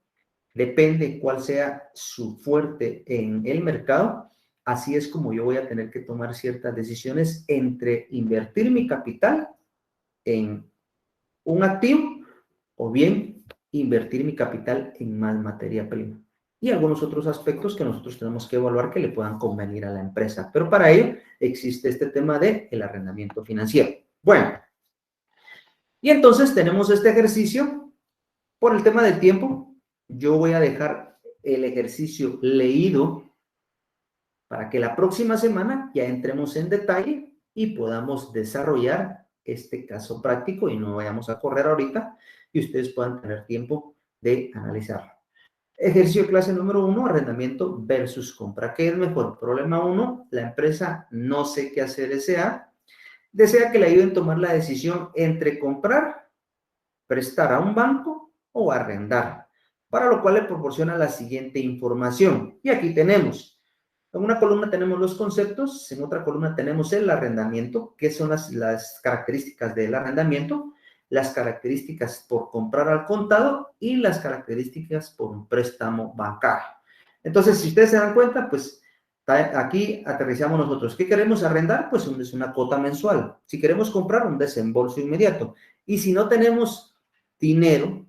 depende cuál sea su fuerte en el mercado, así es como yo voy a tener que tomar ciertas decisiones entre invertir mi capital en un activo o bien invertir mi capital en más materia prima. Y algunos otros aspectos que nosotros tenemos que evaluar que le puedan convenir a la empresa. Pero para ello existe este tema de el arrendamiento financiero. Bueno, y entonces tenemos este ejercicio. Por el tema del tiempo, yo voy a dejar el ejercicio leído para que la próxima semana ya entremos en detalle y podamos desarrollar este caso práctico y no vayamos a correr ahorita y ustedes puedan tener tiempo de analizarlo. Ejercicio clase número 1, arrendamiento versus compra. ¿Qué es mejor? Problema 1, la empresa no sé qué hacer desea que le ayuden a tomar la decisión entre comprar, prestar a un banco o arrendar, para lo cual le proporciona la siguiente información. Y aquí tenemos, en una columna tenemos los conceptos, en otra columna tenemos el arrendamiento, que son las características del arrendamiento, las características por comprar al contado y las características por un préstamo bancario. Entonces, si ustedes se dan cuenta, pues aquí aterrizamos nosotros. ¿Qué queremos arrendar? Pues es una cuota mensual. Si queremos comprar, un desembolso inmediato. Y si no tenemos dinero,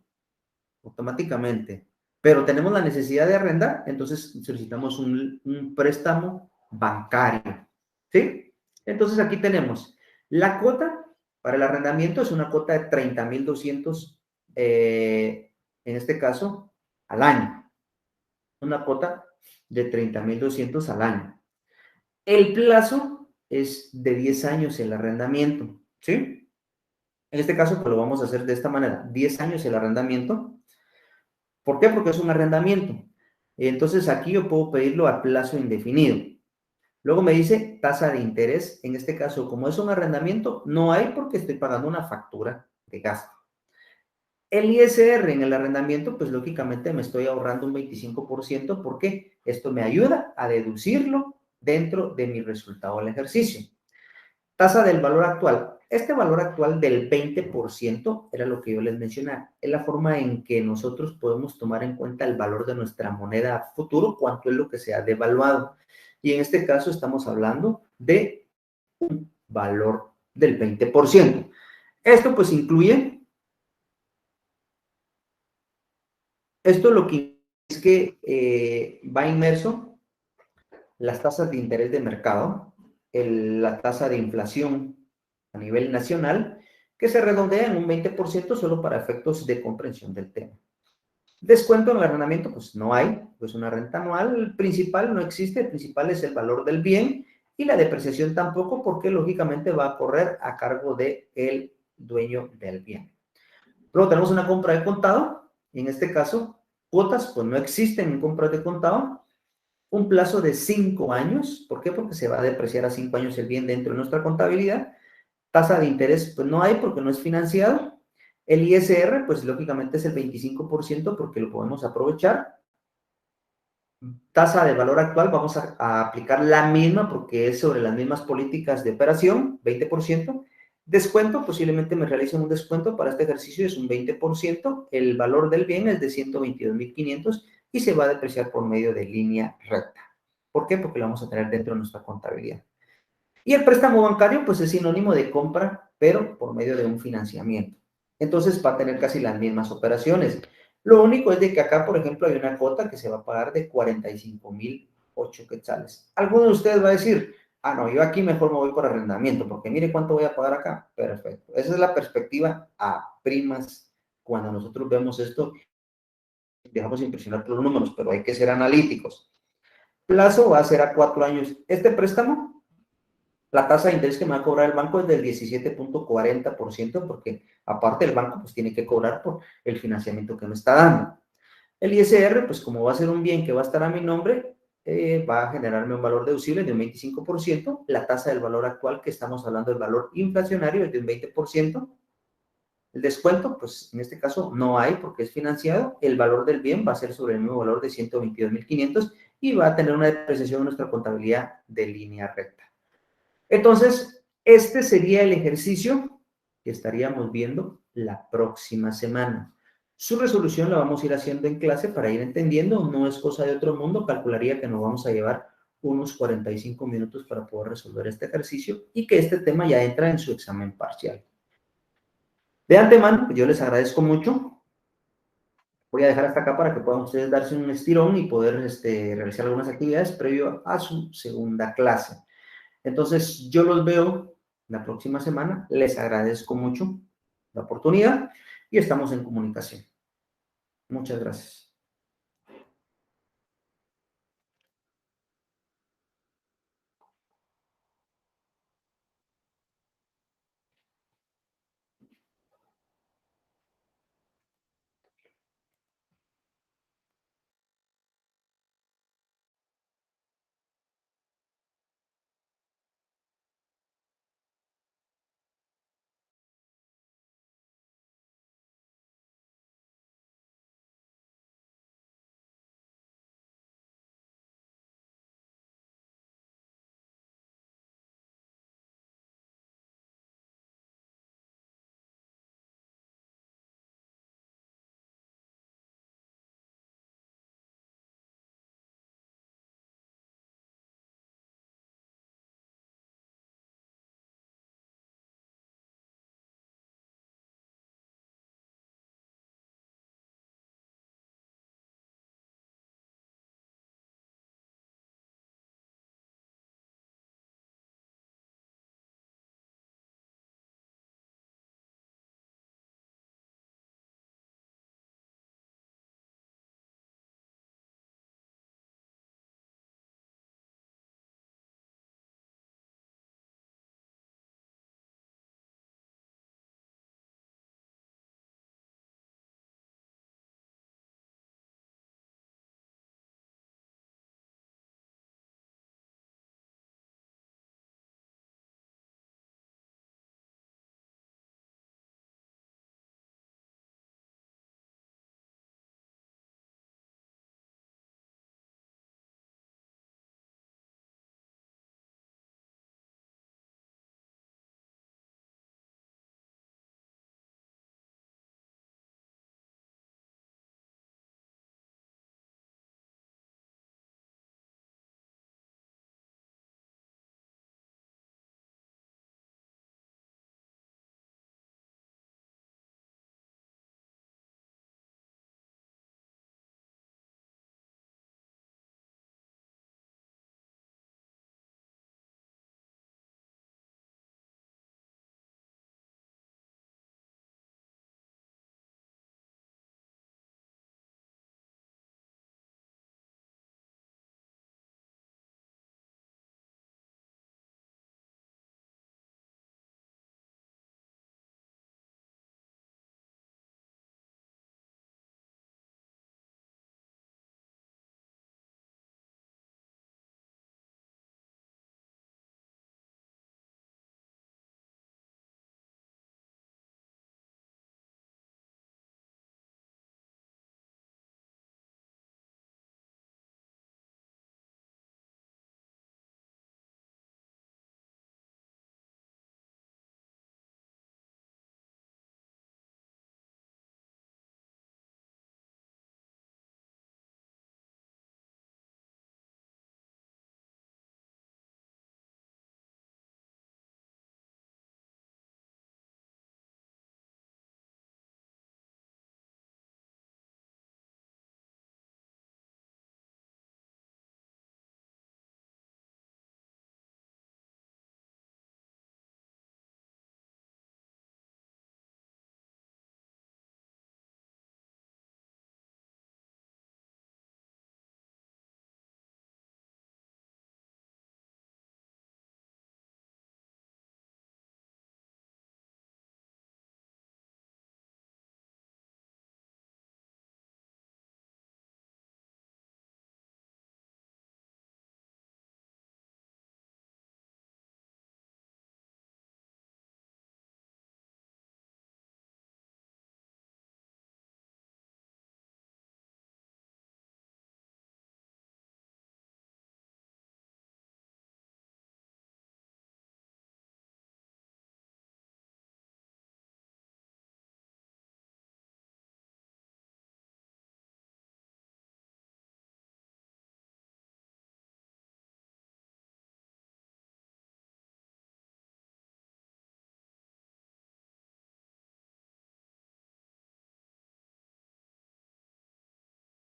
automáticamente, pero tenemos la necesidad de arrendar, entonces solicitamos un préstamo bancario, ¿sí? Entonces aquí tenemos la cuota para el arrendamiento, es una cuota de 30,200 en este caso, al año. Una cuota de 30,200 al año. El plazo es de 10 años el arrendamiento, ¿sí? En este caso, pues lo vamos a hacer de esta manera. 10 años el arrendamiento. ¿Por qué? Porque es un arrendamiento. Entonces, aquí yo puedo pedirlo a plazo indefinido. Luego me dice tasa de interés. En este caso, como es un arrendamiento, no hay porque estoy pagando una factura de gasto. El ISR en el arrendamiento, pues lógicamente me estoy ahorrando un 25% porque esto me ayuda a deducirlo dentro de mi resultado del ejercicio. Tasa del valor actual. Este valor actual del 20% era lo que yo les mencionaba. Es la forma en que nosotros podemos tomar en cuenta el valor de nuestra moneda a futuro, cuánto es lo que se ha devaluado. Y en este caso estamos hablando de un valor del 20%. Esto pues incluye, esto lo que es que va inmerso las tasas de interés de mercado, la tasa de inflación a nivel nacional, que se redondea en un 20% solo para efectos de comprensión del tema. Descuento en el arrendamiento, pues no hay, pues una renta anual, el principal no existe, el principal es el valor del bien y la depreciación tampoco, porque lógicamente va a correr a cargo del dueño del bien. Luego tenemos una compra de contado, en este caso, cuotas, pues no existen en compras de contado, un plazo de 5 años. ¿Por qué? Porque se va a depreciar a 5 años el bien dentro de nuestra contabilidad. Tasa de interés, pues no hay porque no es financiado. El ISR, pues lógicamente es el 25% porque lo podemos aprovechar. Tasa de valor actual, vamos a aplicar la misma porque es sobre las mismas políticas de operación, 20%. Descuento, posiblemente me realicen un descuento para este ejercicio, es un 20%. El valor del bien es de 122,500 y se va a depreciar por medio de línea recta. ¿Por qué? Porque lo vamos a tener dentro de nuestra contabilidad. Y el préstamo bancario, pues es sinónimo de compra, pero por medio de un financiamiento. Entonces va a tener casi las mismas operaciones. Lo único es de que acá, por ejemplo, hay una cuota que se va a pagar de 45,008 quetzales. Alguno de ustedes va a decir, ah, no, yo aquí mejor me voy por arrendamiento, porque mire cuánto voy a pagar acá. Perfecto. Esa es la perspectiva a primas cuando nosotros vemos esto. Dejamos impresionar por los números, pero hay que ser analíticos. Plazo va a ser a 4 años. Este préstamo, la tasa de interés que me va a cobrar el banco es del 17,40%, porque aparte el banco pues tiene que cobrar por el financiamiento que me está dando. El ISR, pues como va a ser un bien que va a estar a mi nombre, va a generarme un valor deducible de un 25%. La tasa del valor actual, que estamos hablando del valor inflacionario, es de un 20%. El descuento, pues en este caso no hay porque es financiado. El valor del bien va a ser sobre el mismo valor de 122,500 y va a tener una depreciación en nuestra contabilidad de línea recta. Entonces, este sería el ejercicio que estaríamos viendo la próxima semana. Su resolución la vamos a ir haciendo en clase para ir entendiendo, no es cosa de otro mundo, calcularía que nos vamos a llevar unos 45 minutos para poder resolver este ejercicio y que este tema ya entra en su examen parcial. De antemano, yo les agradezco mucho. Voy a dejar hasta acá para que puedan ustedes darse un estirón y poder realizar algunas actividades previo a su segunda clase. Entonces, yo los veo la próxima semana. Les agradezco mucho la oportunidad y estamos en comunicación. Muchas gracias.